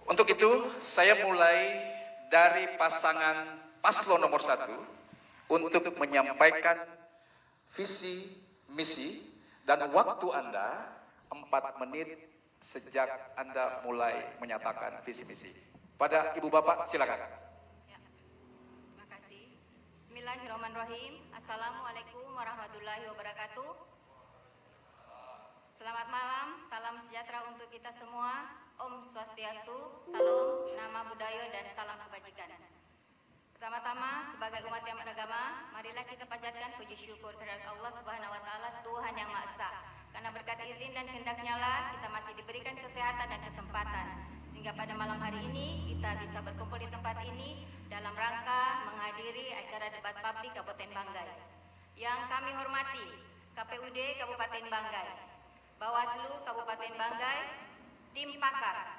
Untuk itu, saya mulai dari pasangan paslon nomor 1 untuk menyampaikan visi, misi, dan waktu Anda 4 menit sejak Anda mulai menyatakan visi misi. Pada Ibu Bapak, silakan. Ya, terima kasih. Bismillahirrahmanirrahim. Assalamualaikum warahmatullahi wabarakatuh. Selamat malam, salam sejahtera untuk kita semua. Om Swastiastu, Salam, Nama Budaya, dan salam kebajikan. Pertama-tama, sebagai umat yang beragama, marilah kita panjatkan puji syukur kehadirat Allah Subhanahu wa Ta'ala, Tuhan yang Maha Esa. Karena berkat izin dan kehendak-Nya lah kita masih diberikan kesehatan dan kesempatan, sehingga pada malam hari ini kita bisa berkumpul di tempat ini dalam rangka menghadiri acara debat publik Kabupaten Banggai. Yang kami hormati KPUD Kabupaten Banggai, Bawaslu Kabupaten Banggai, tim pakar,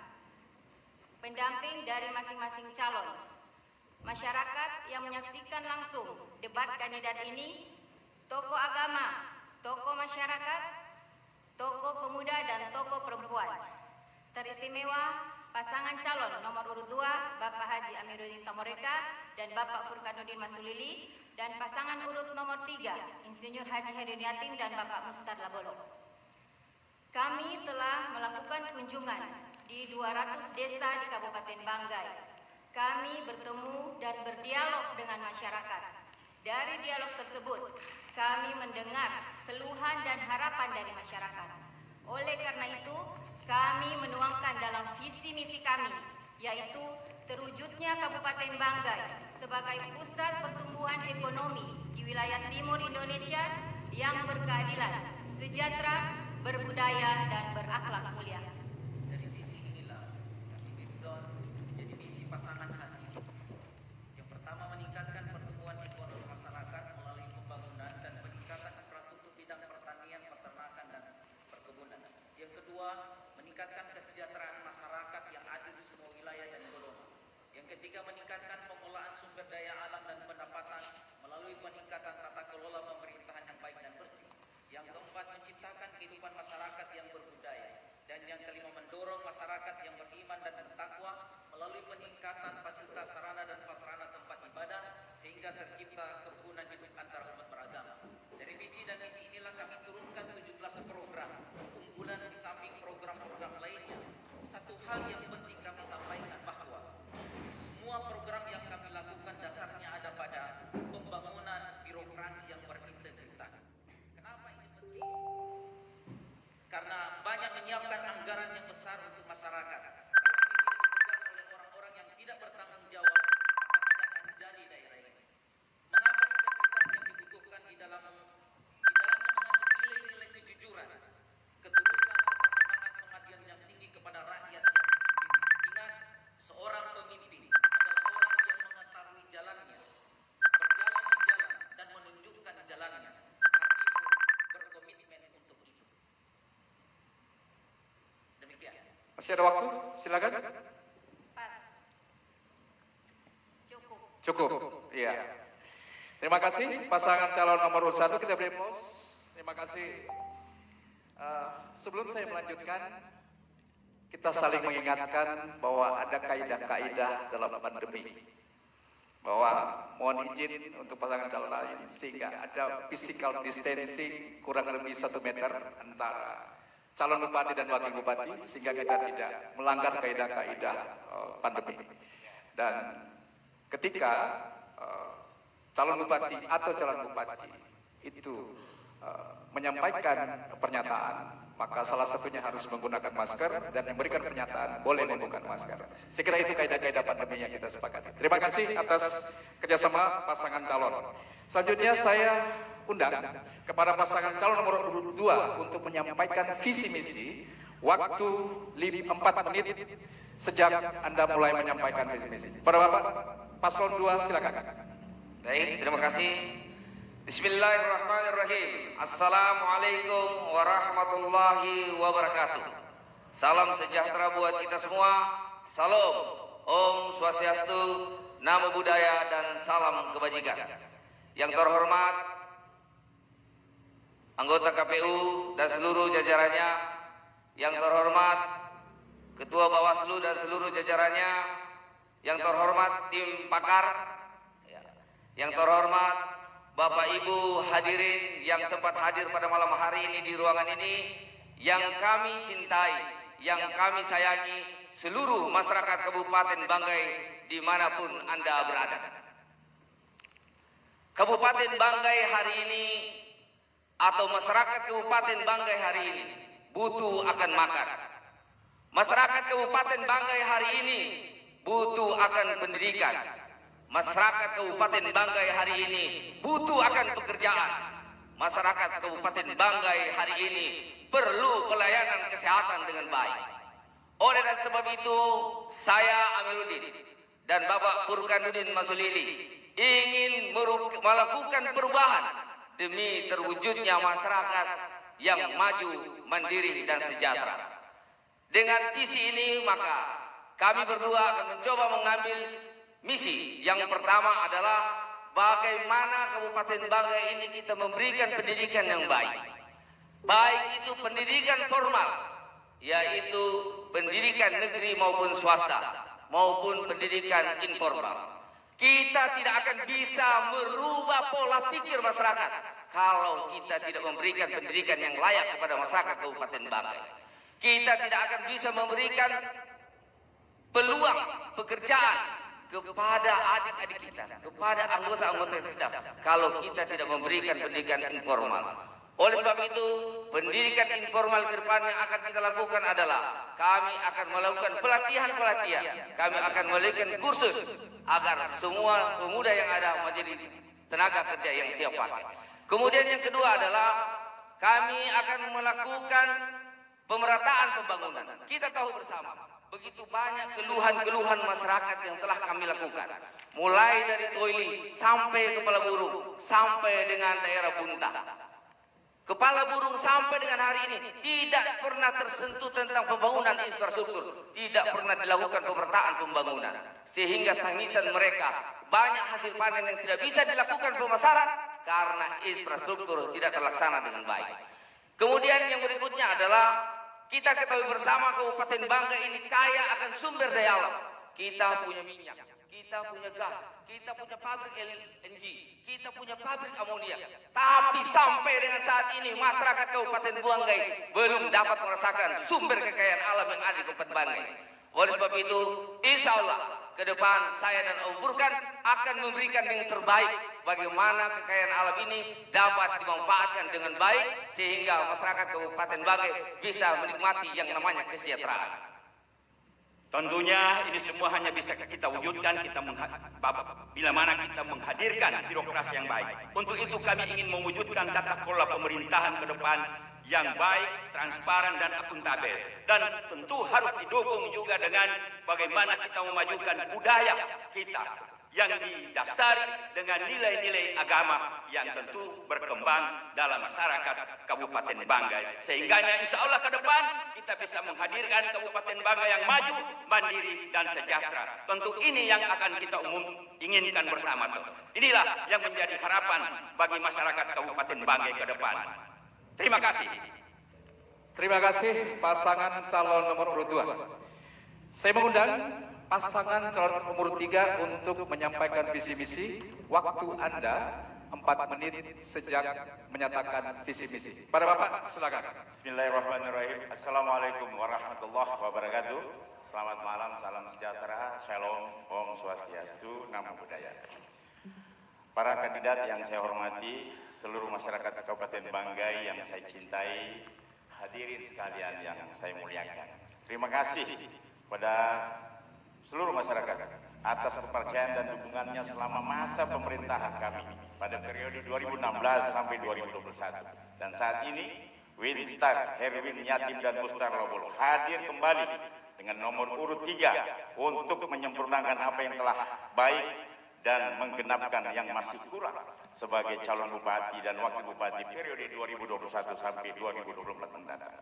pendamping dari masing-masing calon, masyarakat yang menyaksikan langsung debat kandidat ini, tokoh agama, tokoh masyarakat, tokoh pemuda, dan tokoh perempuan. Teristimewa pasangan calon nomor urut 2 Bapak Haji Amiruddin Tamoreka dan Bapak Furkanuddin Masulili, dan pasangan urut nomor 3 Insinyur Haji Herudin Yatim dan Bapak Mustad Labolo. Kami telah melakukan kunjungan di 200 desa di Kabupaten Banggai. Kami bertemu dan berdialog dengan masyarakat. Dari dialog tersebut, kami mendengar keluhan dan harapan dari masyarakat. Oleh karena itu, kami menuangkan dalam visi misi kami, yaitu terwujudnya Kabupaten Banggai sebagai pusat pertumbuhan ekonomi di wilayah timur Indonesia yang berkeadilan, sejahtera, berbudaya, dan berakhlak mulia. Dari visi inilah kami breakdown menjadi visi pasangan hati. Yang pertama, meningkatkan pertumbuhan ekonomi masyarakat melalui pembangunan dan peningkatan infrastruktur bidang pertanian, peternakan, dan perkebunan. Yang kedua, meningkatkan kesejahteraan masyarakat yang adil di semua wilayah dan golongan. Yang ketiga, meningkatkan pengelolaan sumber daya alam dan pendapatan melalui peningkatan tata kelola pemerintahan yang baik dan bersih. Yang keempat, menciptakan kehidupan masyarakat yang berbudaya. Dan yang kelima, mendorong masyarakat yang beriman dan bertakwa melalui peningkatan fasilitas sarana dan prasarana tempat ibadah sehingga tercipta kerukunan hidup antara umat beragama. Dari visi dan misi inilah kami turunkan 17 program unggulan di samping program-program lainnya. Satu hal yang penting kami sampaikan bahwa semua program yang kami lakukan dasarnya ada pada pembangunan birokrasi yang berintegritas. Kenapa ini penting? Karena banyak menyiapkan anggaran yang besar untuk masyarakat. Kalau ini tidak dipegang oleh orang-orang yang tidak bertanggung jawab, maka tidak akan jadi daerah ini. Mengapa integritas yang dibutuhkan di dalamnya mengandung nilai-nilai kejujuran, ketulusan, serta semangat pengabdian yang tinggi kepada rakyat yang dipimpin. Ingat, seorang pemimpin adalah orang yang mengetahui jalannya, berjalan di jalan, dan menunjukkan jalannya. Hatimu berkomitmen untuk itu. Demikian. Masih ada waktu? Silakan. Pas. Cukup. Cukup. Iya. Terima kasih pasangan calon nomor urut 1, kita beri aplaus. Terima kasih. Sebelum saya melanjutkan, kita saling mengingatkan bahwa ada kaidah-kaidah dalam pandemi. Bahwa mohon izin untuk pasangan calon lain sehingga ada physical distancing kurang lebih 1 meter antara calon bupati dan wakil bupati sehingga kita tidak melanggar kaidah-kaidah pandemi. Dan ketika calon bupati atau calon bupati itu menyampaikan pernyataan, maka salah satunya harus menggunakan masker dan memberikan pernyataan boleh membuka masker. Saya kira itu kaidah-kaidah pandemi yang kita sepakati. Terima kasih atas kerjasama pasangan calon. Selanjutnya saya undang kepada pasangan calon nomor urut 2 untuk menyampaikan visi misi. Waktu 4 menit sejak Anda mulai menyampaikan visi misi. Para Bapak, paslon 2 silakan. Baik, terima kasih. Bismillahirrahmanirrahim. Assalamualaikum warahmatullahi wabarakatuh. Salam sejahtera buat kita semua. Salam, Om Swastiastu, Namo Buddhaya, dan salam kebajikan. Yang terhormat anggota KPU dan seluruh jajarannya, yang terhormat Ketua Bawaslu dan seluruh jajarannya, yang terhormat tim pakar, yang terhormat Bapak Ibu hadirin yang sempat hadir pada malam hari ini di ruangan ini, yang kami cintai, yang kami sayangi, seluruh masyarakat Kabupaten Banggai dimanapun Anda berada. Kabupaten Banggai hari ini atau masyarakat Kabupaten Banggai hari ini butuh akan makan. Masyarakat Kabupaten Banggai hari ini butuh akan pendidikan. Masyarakat Kabupaten Banggai hari ini butuh akan pekerjaan. Masyarakat Kabupaten Banggai hari ini perlu pelayanan kesehatan dengan baik. Oleh dan sebab itu, saya Amiruddin dan Bapak Furkanuddin Masulili ingin melakukan perubahan demi terwujudnya masyarakat yang maju, mandiri dan sejahtera. Dengan visi ini maka kami berdua akan mencoba mengambil misi. Yang pertama adalah bagaimana Kabupaten Banggai ini kita memberikan pendidikan yang baik. Baik itu pendidikan formal, yaitu pendidikan negeri maupun swasta, maupun pendidikan informal. Kita tidak akan bisa merubah pola pikir masyarakat kalau kita tidak memberikan pendidikan yang layak kepada masyarakat Kabupaten Banggai. Kita tidak akan bisa memberikan peluang pekerjaan kepada adik-adik kita, kepada anggota-anggota kita, kalau kita tidak memberikan pendidikan informal. Oleh sebab itu, pendidikan informal ke depan yang akan kita lakukan adalah kami akan melakukan pelatihan-pelatihan. Kami akan melakukan kursus agar semua pemuda yang ada menjadi tenaga kerja yang siap pakai. Kemudian yang kedua adalah kami akan melakukan pemerataan pembangunan. Kita tahu bersama, begitu banyak keluhan-keluhan masyarakat yang telah kami lakukan. Mulai dari Toili sampai Kepala Burung, sampai dengan daerah Buntah. Kepala Burung sampai dengan hari ini tidak pernah tersentuh tentang pembangunan infrastruktur, tidak pernah dilakukan pemerataan pembangunan, sehingga tangisan mereka banyak hasil panen yang tidak bisa dilakukan pemasaran karena infrastruktur tidak terlaksana dengan baik. Kemudian yang berikutnya adalah kita ketahui bersama Kabupaten Banggai ini kaya akan sumber daya alam. Kita punya minyak, kita punya gas, kita punya pabrik LNG, kita punya pabrik amonia. Tapi sampai dengan saat ini masyarakat Kabupaten Banggai belum dapat merasakan sumber kekayaan alam yang ada di Kabupaten Banggai. Oleh sebab itu, insya Allah ke depan saya dan Om Furkan akan memberikan yang terbaik bagaimana kekayaan alam ini dapat dimanfaatkan dengan baik sehingga masyarakat Kabupaten Banggai bisa menikmati yang namanya kesejahteraan. Tentunya ini semua hanya bisa kita wujudkan bila mana kita menghadirkan birokrasi yang baik. Untuk itu kami ingin mewujudkan tata kelola pemerintahan ke depan yang baik, transparan dan akuntabel. Dan tentu harus didukung juga dengan bagaimana kita memajukan budaya kita yang didasari dengan nilai-nilai agama yang tentu berkembang dalam masyarakat Kabupaten Banggai. Sehingga insya Allah ke depan kita bisa menghadirkan Kabupaten Banggai yang maju, mandiri dan sejahtera. Tentu ini yang akan kita inginkan bersama. Inilah yang menjadi harapan bagi masyarakat Kabupaten Banggai ke depan. Terima kasih. Terima kasih pasangan calon nomor urut 2. Saya mengundang pasangan calon nomor 3 untuk menyampaikan visi misi. Waktu Anda 4 menit sejak menyatakan visi misi. Pada Bapak, silakan. Bismillahirrahmanirrahim. Assalamualaikum warahmatullahi wabarakatuh. Selamat malam, salam sejahtera, shalom, om swastiastu, namo buddhaya. Para kandidat yang saya hormati, seluruh masyarakat Kabupaten Banggai yang saya cintai, hadirin sekalian yang saya muliakan. Terima kasih pada seluruh masyarakat atas kepercayaan dan dukungannya selama masa pemerintahan kami pada periode 2016 sampai 2021. Dan saat ini Winstar, Herwin, Yatim dan Mustar Lobol hadir kembali dengan nomor urut 3 untuk menyempurnakan apa yang telah baik dan menggenapkan yang masih kurang sebagai calon bupati dan wakil bupati periode 2021 sampai 2024 mendatang.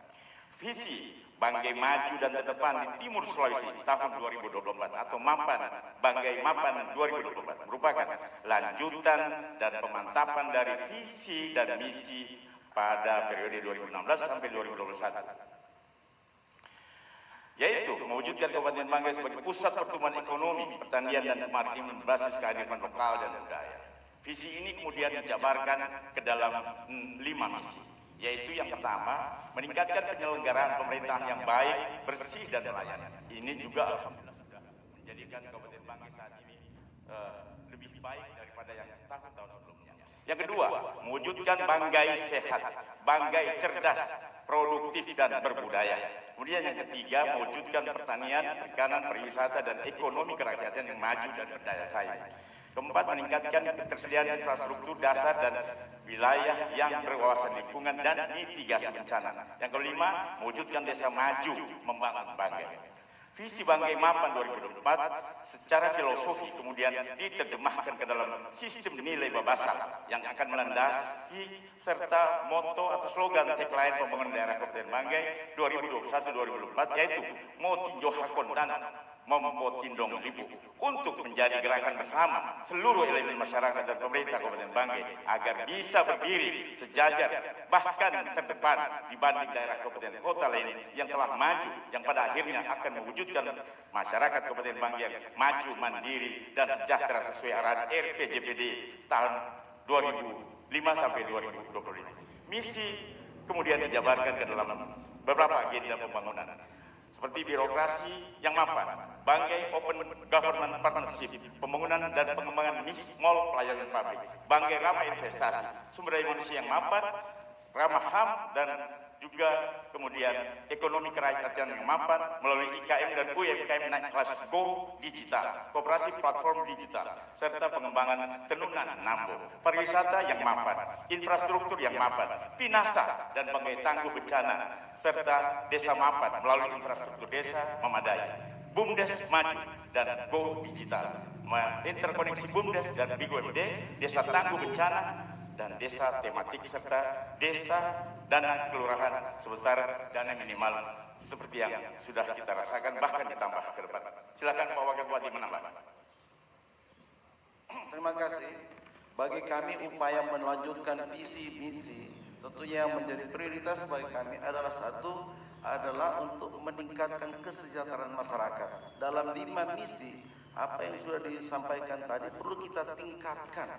Visi Banggai Maju dan Terdepan di Timur Sulawesi tahun 2024 atau MAPAN Banggai MAPAN 2024 merupakan lanjutan dan pemantapan dari visi dan misi pada periode 2016 sampai 2021. yaitu mewujudkan Kabupaten Banggai sebagai pusat pertumbuhan ekonomi, pertanian dan kemaritiman berbasis kearifan lokal dan budaya. Visi ini kemudian dijabarkan ke dalam 5 misi, yaitu yang pertama, meningkatkan penyelenggaraan pemerintahan yang baik, bersih dan melayani. Ini juga alhamdulillah sudah menjadikan Kabupaten Banggai saat ini lebih baik daripada yang tahun-tahun sebelumnya. Yang kedua, mewujudkan Banggai sehat, Banggai cerdas, produktif dan berbudaya. Kemudian yang ketiga, mewujudkan pertanian, perikanan, pariwisata dan ekonomi kerakyatan yang maju dan berdaya saing. Keempat, meningkatkan ketersediaan infrastruktur dasar dan wilayah yang berwawasan lingkungan dan mitigasi bencana. Yang kelima, mewujudkan desa maju, membangun Banggai. Visi Banggai Mapan 2024 secara filosofi kemudian diterjemahkan ke dalam sistem nilai babasa yang akan melandasi serta moto atau slogan tagline pembangunan daerah Kabupaten Banggai 2021-2024, yaitu Motinjo Hakon dan Mompo Tindong Libu, untuk menjadi gerakan bersama seluruh elemen masyarakat dan pemerintah Kabupaten Banggai agar bisa berdiri sejajar bahkan terdepan dibanding daerah kabupaten kota lain yang telah maju, yang pada akhirnya akan mewujudkan masyarakat Kabupaten Banggai yang maju, mandiri dan sejahtera sesuai arahan RPJPD tahun 2005 sampai 2025. Misi kemudian dijabarkan ke dalam beberapa agenda pembangunan, seperti birokrasi yang mapan, Banggai Open Government Partnership, pembangunan dan pengembangan mall pelayanan publik, Banggai ramah investasi, sumber daya manusia yang mapan, ramah HAM, dan juga kemudian ekonomi kerakyatan yang mapan melalui IKM dan UMKM naik kelas Go Digital, koperasi platform digital, serta pengembangan tenunan Nambo, pariwisata yang mapan, infrastruktur yang mapan, Pinasa dan Banggai tangguh bencana, serta desa mapan melalui infrastruktur desa memadai, BUMDes maju dan Go Digital, interkoneksi BUMDes dan BIGOMD, desa tangguh bencana dan desa tematik, serta desa dana kelurahan sebesar dana minimal seperti yang sudah kita rasakan, bahkan ditambah ke depan. Silakan Pak Wakil Bupati menambah. Terima kasih. Bagi kami upaya melanjutkan visi misi tentunya yang menjadi prioritas bagi kami adalah untuk meningkatkan kesejahteraan masyarakat. Dalam 5 misi apa yang sudah disampaikan tadi perlu kita tingkatkan.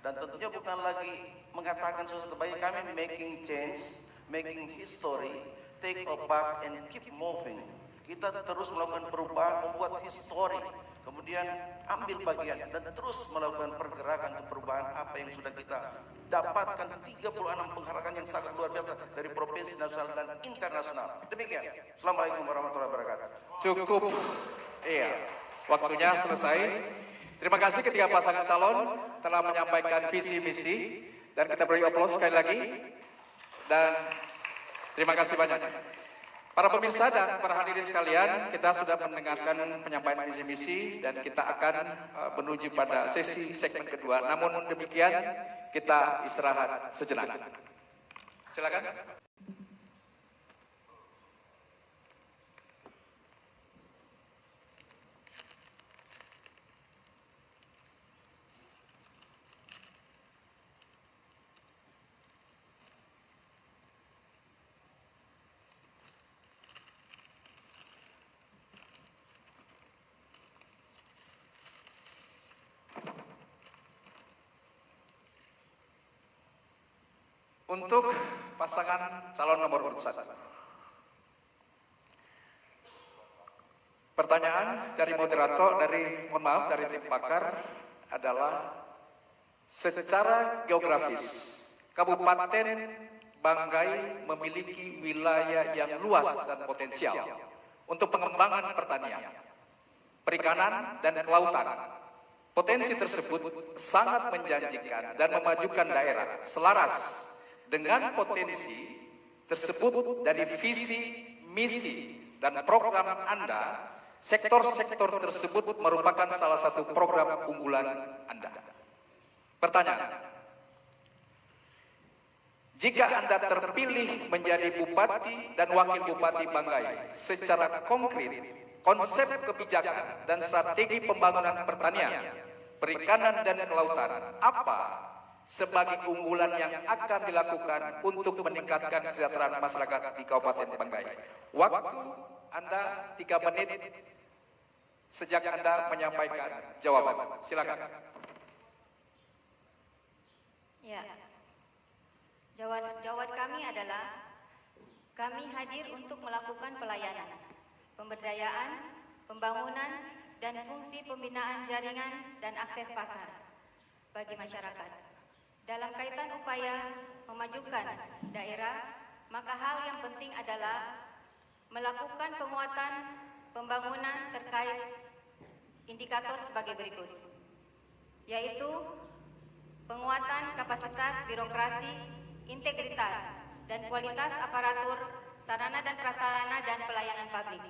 Dan tentunya bukan lagi mengatakan sesuatu, bagi kami making change, making history, take a back and keep moving. Kita terus melakukan perubahan, membuat histori, kemudian ambil bagian dan terus melakukan pergerakan untuk perubahan apa yang sudah kita dapatkan 36 penghargaan yang sangat luar biasa dari provinsi nasional dan internasional. Demikian. Assalamualaikum warahmatullahi wabarakatuh. Cukup, iya, waktunya selesai. Terima kasih ketiga pasangan calon telah menyampaikan visi misi dan kita beri aplaus sekali lagi dan terima kasih banyak. Para pemirsa dan para hadirin sekalian, kita sudah mendengarkan penyampaian visi misi dan kita akan menuju pada sesi segmen kedua. Namun demikian kita istirahat sejenak. Silakan. Untuk pasangan calon nomor urut 1. Pertanyaan dari moderator, dari tim pakar adalah secara geografis Kabupaten Banggai memiliki wilayah yang luas dan potensial untuk pengembangan pertanian, perikanan dan kelautan. Potensi tersebut sangat menjanjikan dan memajukan daerah selaras dengan potensi tersebut dari visi, misi, dan program Anda. Sektor-sektor tersebut merupakan salah satu program unggulan Anda. Pertanyaan, jika Anda terpilih menjadi Bupati dan Wakil Bupati Banggai, secara konkret, konsep kebijakan dan strategi pembangunan pertanian, perikanan dan kelautan, apa sebagai unggulan yang akan dilakukan untuk meningkatkan kesejahteraan masyarakat di Kabupaten Banggai? Waktu Anda 3 menit sejak Anda menyampaikan jawaban. Silakan. Ya. Jawaban kami adalah kami hadir untuk melakukan pelayanan, pemberdayaan, pembangunan, dan fungsi pembinaan jaringan dan akses pasar bagi masyarakat. Dalam kaitan upaya memajukan daerah, maka hal yang penting adalah melakukan penguatan pembangunan terkait indikator sebagai berikut, yaitu penguatan kapasitas birokrasi, integritas, dan kualitas aparatur, sarana dan prasarana dan pelayanan publik.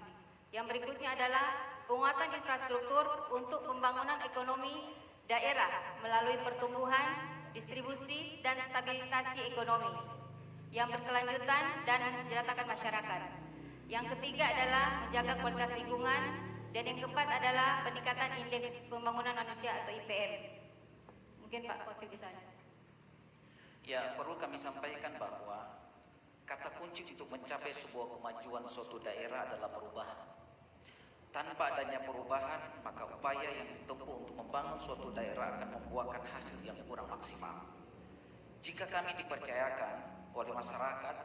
Yang berikutnya adalah penguatan infrastruktur untuk pembangunan ekonomi daerah melalui pertumbuhan, distribusi, dan stabilisasi ekonomi yang berkelanjutan dan mensejahterakan masyarakat. Yang ketiga adalah menjaga kualitas lingkungan, dan yang keempat adalah peningkatan indeks pembangunan manusia atau IPM. Mungkin Pak Wakil bisa. Ya, perlu kami sampaikan bahwa kata kunci untuk mencapai sebuah kemajuan suatu daerah adalah perubahan. Tanpa adanya perubahan, maka upaya yang ditempuh untuk membangun suatu daerah akan membuahkan hasil yang kurang maksimal. Jika kami dipercayakan oleh masyarakat,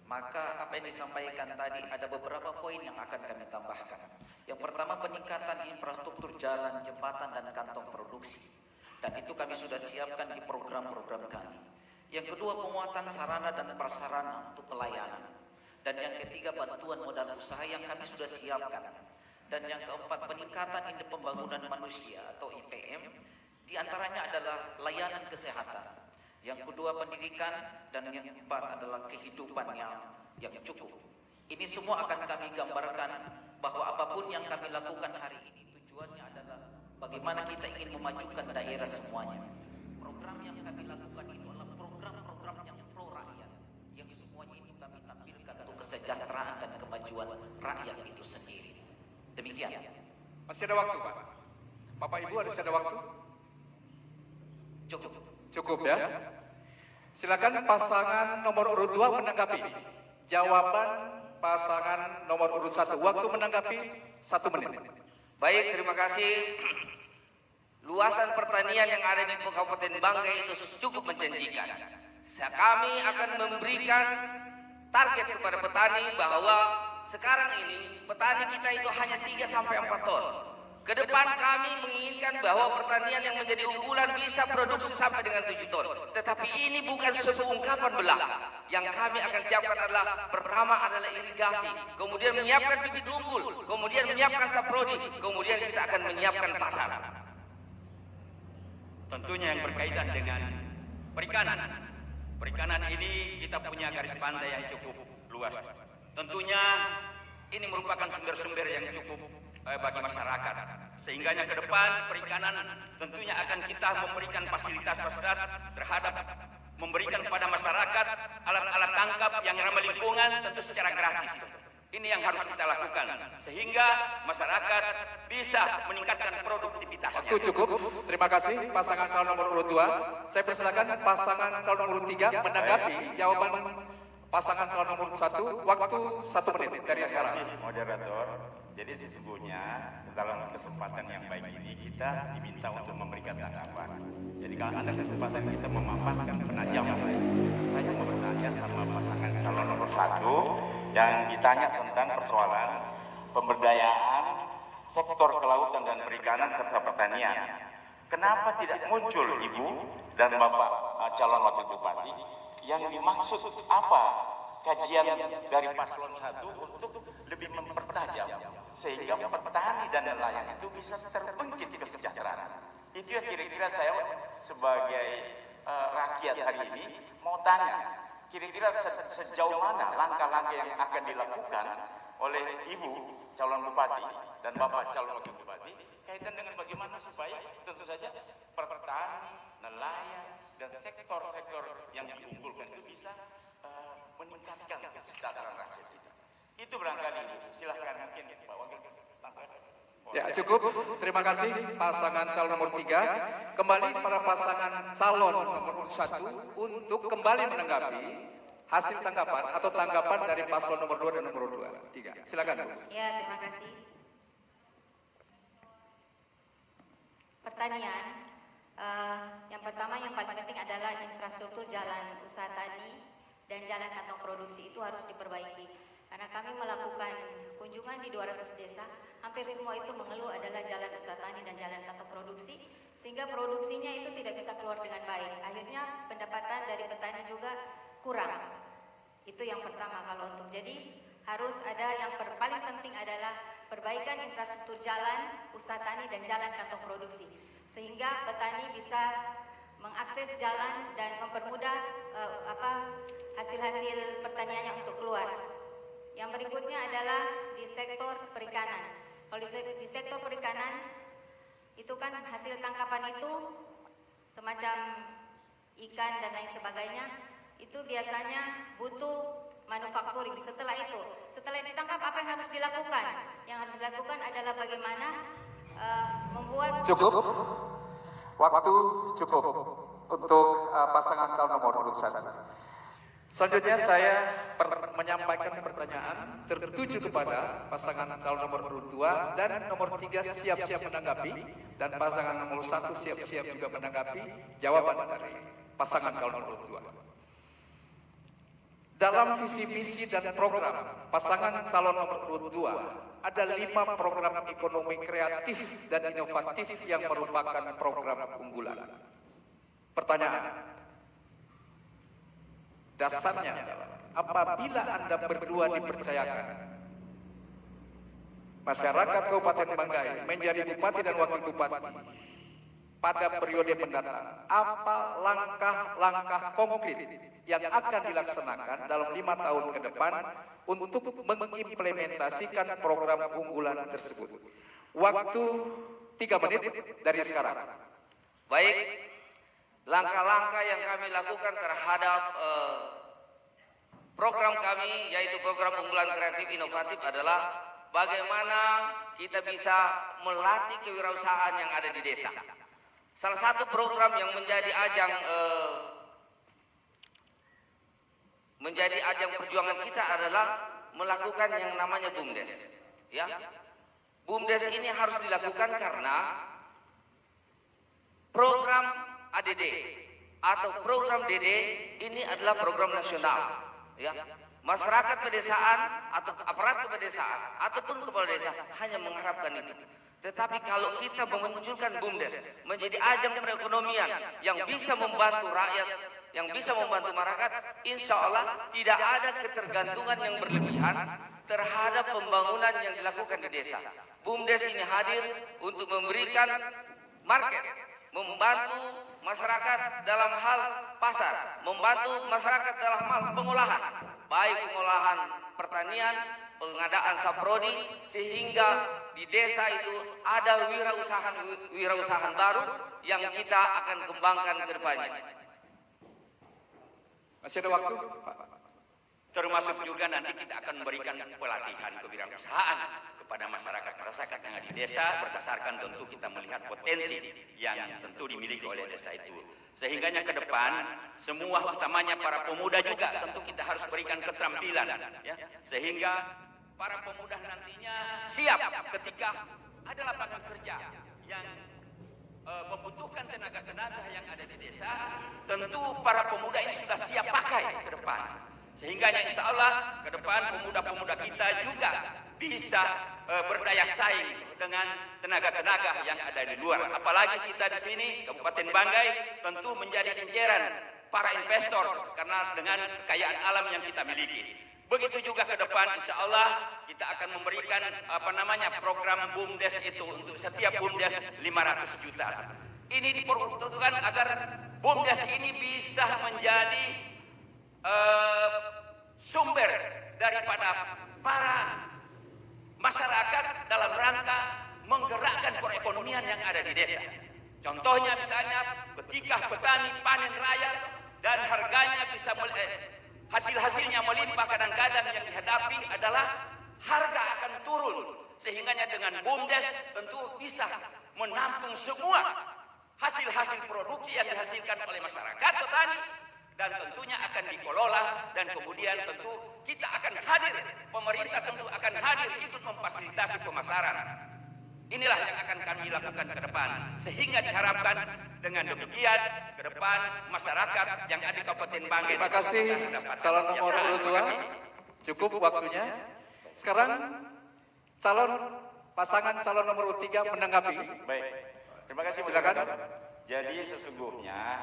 maka apa yang disampaikan tadi ada beberapa poin yang akan kami tambahkan. Yang pertama, peningkatan infrastruktur jalan, jembatan, dan kantong produksi. Dan itu kami sudah siapkan di program-program kami. Yang kedua, penguatan sarana dan prasarana untuk pelayanan. Dan yang ketiga, bantuan modal usaha yang kami sudah siapkan. Dan yang keempat, peningkatan indeks pembangunan manusia atau IPM, diantaranya adalah layanan kesehatan. Yang kedua, pendidikan, dan yang keempat adalah kehidupan yang cukup. Ini semua akan kami gambarkan bahwa apapun yang kami lakukan hari ini tujuannya adalah bagaimana kita ingin memajukan daerah semuanya. Program yang kami lakukan itu adalah program-program yang pro rakyat, yang semuanya itu kami tampilkan untuk kesejahteraan dan kemajuan rakyat itu sendiri. Demikian. Masih ada waktu, Pak. Bapak Ibu masih ada waktu? Cukup. Cukup ya. Silakan pasangan nomor urut 2 menanggapi. Jawaban pasangan nomor urut 1. Waktu menanggapi 1 menit. Baik, terima kasih. Luasan pertanian yang ada di Kabupaten Banggai itu cukup menjanjikan. Kami akan memberikan target kepada petani bahwa sekarang ini petani kita itu hanya 3-4 ton. Ke depan kami menginginkan bahwa pertanian yang menjadi unggulan bisa produksi sampai dengan 7 ton. Tetapi ini bukan suatu ungkapan belaka. Yang kami akan siapkan adalah pertama adalah irigasi, kemudian menyiapkan bibit unggul, kemudian menyiapkan saprodi, kemudian kita akan menyiapkan pasar. Tentunya yang berkaitan dengan perikanan. Perikanan ini kita punya garis pantai yang cukup luas. Tentunya ini merupakan sumber-sumber yang cukup bagi masyarakat. Sehingganya ke depan perikanan tentunya akan kita memberikan fasilitas-fasilitas terhadap memberikan kepada masyarakat alat-alat tangkap yang ramah lingkungan tentu secara gratis. Ini yang harus kita lakukan sehingga masyarakat bisa meningkatkan produktivitasnya. Waktu cukup. Terima kasih pasangan calon nomor urut 2. Saya persilakan pasangan calon nomor urut 3 menanggapi jawaban pasangan calon nomor urut 1. Waktu 1 menit dari sekarang. Terima kasih, moderator. Jadi sesungguhnya dalam kesempatan yang baik ini kita diminta untuk memberikan tanggapan. Jadi kalau ada kesempatan kita memaparkan penajaman, saya mau bertanya sama pasangan calon nomor 1 yang ditanya tentang persoalan pemberdayaan sektor kelautan dan perikanan serta pertanian. Kenapa tidak muncul Ibu dan Bapak calon wakil bupati yang dimaksud apa kajian dari paslon 1 untuk lebih mempertajam sehingga petani dan nelayan itu bisa terbangkit kesejahteraan. Itu yang kira-kira saya sebagai rakyat hari ini mau tanya, kira-kira sejauh mana langkah-langkah yang akan dilakukan oleh Ibu calon bupati dan Bapak calon wakil bupati kaitan dengan bagaimana supaya tentu saja petani, nelayan dan sektor-sektor yang diunggulkan itu bisa meningkatkan kesejahteraan rakyat kita. Itu barangkali. Silahkan mungkin Pak Wakil. Ya, cukup. Terima kasih pasangan calon nomor 3. Kembali para pasangan calon nomor urut 1 untuk kembali menanggapi hasil tanggapan atau tanggapan dari paslon nomor 2 dan nomor 3. Silakan, Bu. Ya, terima kasih. Pertanian, yang pertama yang paling penting adalah infrastruktur jalan usaha tani dan jalan kantong produksi itu harus diperbaiki. Karena kami melakukan kunjungan di 200 desa, hampir semua itu mengeluh adalah jalan usaha tani dan jalan kantong produksi, sehingga produksinya itu tidak bisa keluar dengan baik. Akhirnya pendapatan dari petani juga kurang. Itu yang pertama kalau untuk. Jadi harus ada yang paling penting adalah perbaikan infrastruktur jalan, usaha tani dan jalan kantong produksi, sehingga petani bisa mengakses jalan dan mempermudah hasil-hasil pertaniannya untuk keluar. Yang berikutnya adalah di sektor perikanan. Kalau di sektor perikanan itu kan hasil tangkapan itu semacam ikan dan lain sebagainya, itu biasanya butuh manufakturing. Setelah ditangkap apa yang harus dilakukan? Yang harus dilakukan adalah bagaimana membuat Cukup. Waktu cukup untuk pasangan calon nomor urut 1. Selanjutnya saya menyampaikan pertanyaan tertuju kepada pasangan calon nomor urut 2 dan nomor 3 siap-siap menanggapi, dan pasangan nomor 1 siap-siap juga menanggapi jawaban dari pasangan calon nomor urut 2. Dalam visi misi dan program pasangan calon nomor urut 2 ada 5 program ekonomi kreatif dan inovatif yang merupakan program unggulan. Pertanyaan, dasarnya adalah apabila Anda berdua dipercayakan masyarakat Kabupaten Banggai menjadi bupati dan wakil bupati pada periode mendatang, apa langkah-langkah konkret yang akan dilaksanakan dalam 5 tahun ke depan untuk mengimplementasikan program unggulan tersebut? Waktu 3 menit dari sekarang. Baik, langkah-langkah yang kami lakukan terhadap program kami, yaitu program unggulan kreatif inovatif, adalah bagaimana kita bisa melatih kewirausahaan yang ada di desa. Salah satu program yang menjadi ajang perjuangan kita adalah melakukan yang namanya BUMDes. Ya, BUMDes ini harus dilakukan karena program ADD atau program DD ini adalah program nasional. Ya, masyarakat pedesaan atau aparat pedesaan ataupun kepala desa hanya mengharapkan itu. Tetapi kalau kita memunculkan BUMDes menjadi ajang perekonomian yang bisa membantu rakyat, yang bisa membantu masyarakat, insya Allah tidak ada ketergantungan yang berlebihan terhadap pembangunan yang dilakukan di desa. BUMDes ini hadir untuk memberikan market, membantu masyarakat dalam hal pasar, membantu masyarakat dalam hal pengolahan, baik pengolahan pertanian, pengadaan saprodi, sehingga di desa itu ada wirausahaan baru yang kita akan kembangkan ke depannya. Masih ada waktu, Pak? Termasuk juga nanti kita akan memberikan pelatihan kewirausahaan kepada masyarakat yang ada di desa berdasarkan tentu kita melihat potensi yang tentu dimiliki oleh desa itu. Sehingganya ke depan semua utamanya para pemuda juga tentu kita harus berikan keterampilan, ya, sehingga para pemuda nantinya siap ketika ada lapangan kerja yang membutuhkan tenaga-tenaga yang ada di desa, tentu para pemuda ini sudah siap pakai ke depan. Sehingga insya Allah ke depan pemuda-pemuda kita juga bisa berdaya saing dengan tenaga-tenaga yang ada di luar. Apalagi kita di sini Kabupaten Banggai tentu menjadi inceran para investor karena dengan kekayaan alam yang kita miliki. Begitu juga ke depan insya Allah kita akan memberikan program BUMDes itu untuk setiap BUMDes 500 juta. Ini diperuntukkan agar BUMDes ini bisa menjadi sumber daripada para masyarakat dalam rangka menggerakkan perekonomian yang ada di desa. Contohnya misalnya ketika petani panen raya dan harganya bisa hasil-hasilnya melimpah, kadang-kadang yang dihadapi adalah harga akan turun. Sehingganya dengan BUMDes tentu bisa menampung semua hasil-hasil produksi yang dihasilkan oleh masyarakat petani dan tentunya akan dikelola dan kemudian tentu kita akan hadir, pemerintah tentu akan hadir ikut memfasilitasi pemasaran. Inilah yang akan kami lakukan ke depan, sehingga diharapkan dengan demikian ke depan masyarakat yang ada di Kabupaten Banggai. Terima kasih calon nomor urut 2. Cukup waktunya. Sekarang pasangan calon nomor urut 3 menanggapi. Baik, terima kasih. Silakan. Jadi sesungguhnya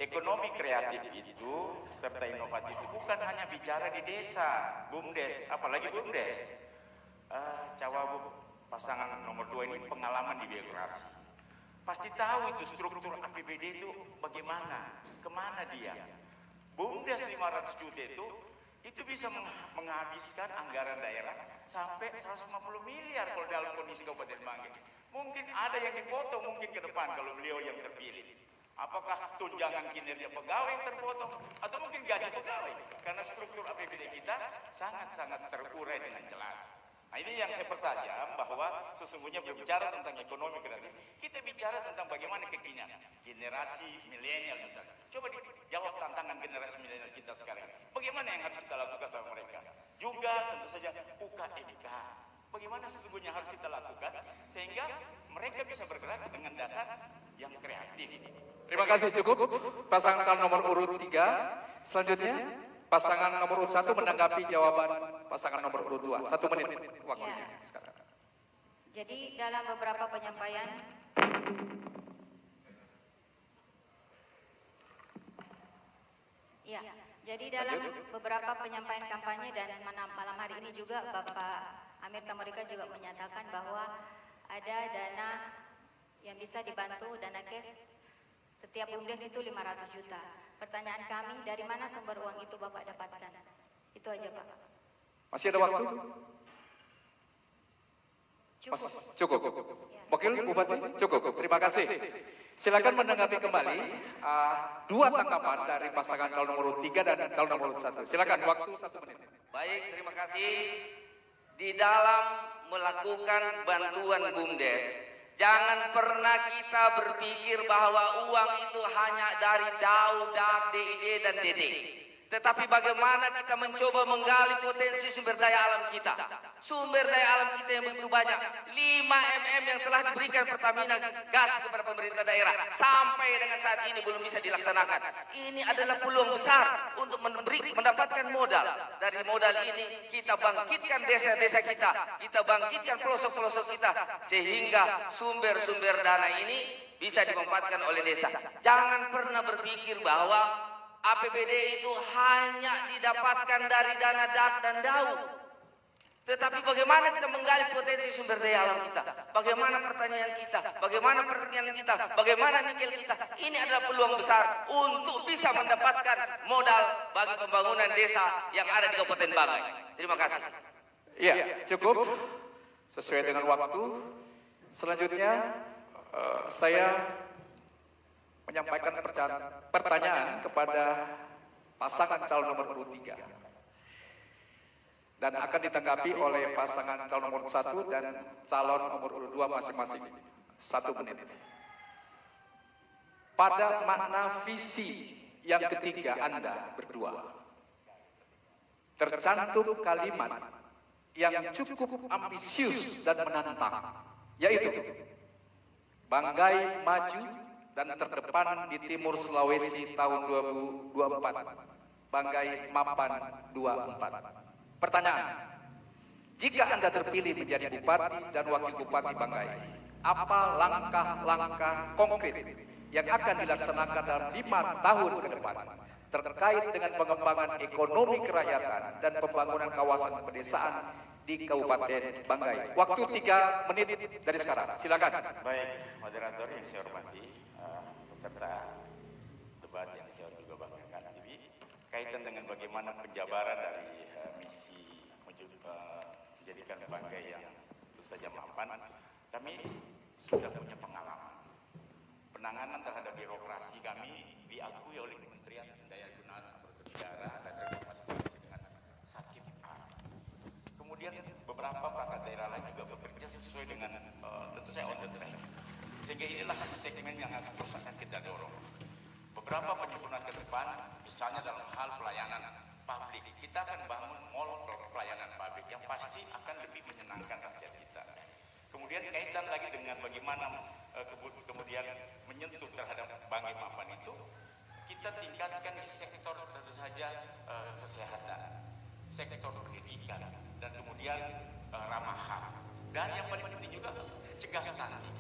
ekonomi kreatif itu serta inovatif itu bukan hanya bicara di desa, BUMDes, apalagi BUMDes. Cawagup pasangan nomor 2 ini pengalaman di birokrasi. Pasti tahu itu struktur APBD itu bagaimana, kemana dia. BUMDes 500 juta itu bisa menghabiskan anggaran daerah sampai 150 miliar kalau dalam kondisi Kabupaten Banggai. Mungkin ada yang dipotong mungkin ke depan kalau beliau yang terpilih. Apakah tunjangan kinerja pegawai yang terpotong atau mungkin gaji pegawai? Karena struktur APBD kita sangat-sangat terurai dengan jelas. Nah, ini yang saya pertajam bahwa sesungguhnya berbicara tentang ekonomi kreatif, kita bicara tentang bagaimana kekinian generasi milenial misalnya. Coba dijawab tantangan generasi milenial kita sekarang. Bagaimana yang harus kita lakukan sama mereka? Juga tentu saja UKMK. Bagaimana sesungguhnya harus kita lakukan sehingga mereka bisa bergerak dengan dasar yang kreatif. Terima kasih, cukup. Pasangan calon nomor urut 3. Selanjutnya pasangan nomor urut 1 menanggapi jawaban pasangan nomor urut 2. 1 menit waktunya sekarang. Jadi dalam beberapa penyampaian ya, jadi dalam beberapa penyampaian kampanye dan malam hari ini juga Bapak Amir Tamurika juga menyatakan bahwa ada dana yang bisa dibantu, dana cash setiap BUMDes itu 500 juta. Pertanyaan kami, dari mana sumber uang itu Bapak dapatkan? Itu aja Pak. Masih ada waktu? Cukup. Wakil Bupati, cukup. Terima kasih. Silakan menanggapi kembali 2 tanggapan dari pasangan calon nomor urut 3 dan calon nomor urut 1. Silakan, waktu 1 menit. Baik, terima kasih. Di dalam melakukan bantuan BUMDes, jangan pernah kita berpikir bahwa uang itu hanya dari DAU, DAK, DID, dan DD. Tetapi bagaimana kita mencoba menggali potensi sumber daya alam kita. Sumber daya alam kita yang begitu banyak. 5 mm yang telah diberikan Pertamina gas kepada pemerintah daerah. Sampai dengan saat ini belum bisa dilaksanakan. Ini adalah peluang besar untuk mendapatkan modal. Dari modal ini kita bangkitkan desa-desa kita. Kita bangkitkan pelosok-pelosok kita. Sehingga sumber-sumber dana ini bisa dimanfaatkan oleh desa. Jangan pernah berpikir bahwa APBD itu hanya didapatkan dari dana DAK dan DAU. Tetapi bagaimana kita menggali potensi sumber daya alam kita? Bagaimana pertanian kita? Bagaimana pertanian kita? Bagaimana nikel kita? Ini adalah peluang besar untuk bisa mendapatkan modal bagi pembangunan desa yang ada di Kabupaten Banggai. Terima kasih. Iya, cukup. Sesuai dengan waktu. Selanjutnya saya menyampaikan pertanyaan kepada pasangan calon nomor urut 3 dan akan ditanggapi oleh pasangan calon nomor 1 dan calon nomor urut 2 masing-masing 1 menit. Pada makna visi yang ketiga Anda berdua tercantum kalimat yang cukup ambisius dan menantang, yaitu Banggai maju dan terdepan di timur Sulawesi tahun 2024. Banggai Mapan 24. Pertanyaan, jika Anda terpilih menjadi Bupati dan Wakil Bupati Banggai, apa langkah-langkah konkret yang akan dilaksanakan dalam 5 tahun ke depan terkait dengan pengembangan ekonomi kerakyatan dan pembangunan kawasan pedesaan di Kabupaten Banggai? Waktu 3 menit dari sekarang. Silakan. Baik, moderator yang saya hormati, peserta debat yang saya juga banggakan. Jadi kaitan dengan bagaimana penjabaran dari misi menjadikan Banggai yang tentu saja mapan, kami sudah punya pengalaman. Penanganan terhadap birokrasi kami diakui oleh Kementerian Daya Gunaan Aparatur Negara dan Reformasi Birokrasi dengan sakit hati. Kemudian beberapa perangkat daerah lain juga bekerja sesuai dengan tentu saya on the track. Sehingga inilah segmen yang terus akan kita dorong. Beberapa penyempurnaan ke depan Misalnya dalam hal pelayanan publik, kita akan bangun mall pelayanan publik yang pasti akan lebih menyenangkan rakyat kita. Kemudian kaitan lagi dengan bagaimana kemudian menyentuh terhadap Banggai Mapan itu, kita tingkatkan di sektor tentu saja kesehatan, sektor pendidikan, dan kemudian ramah HAM. Dan yang paling penting juga cegah stunting.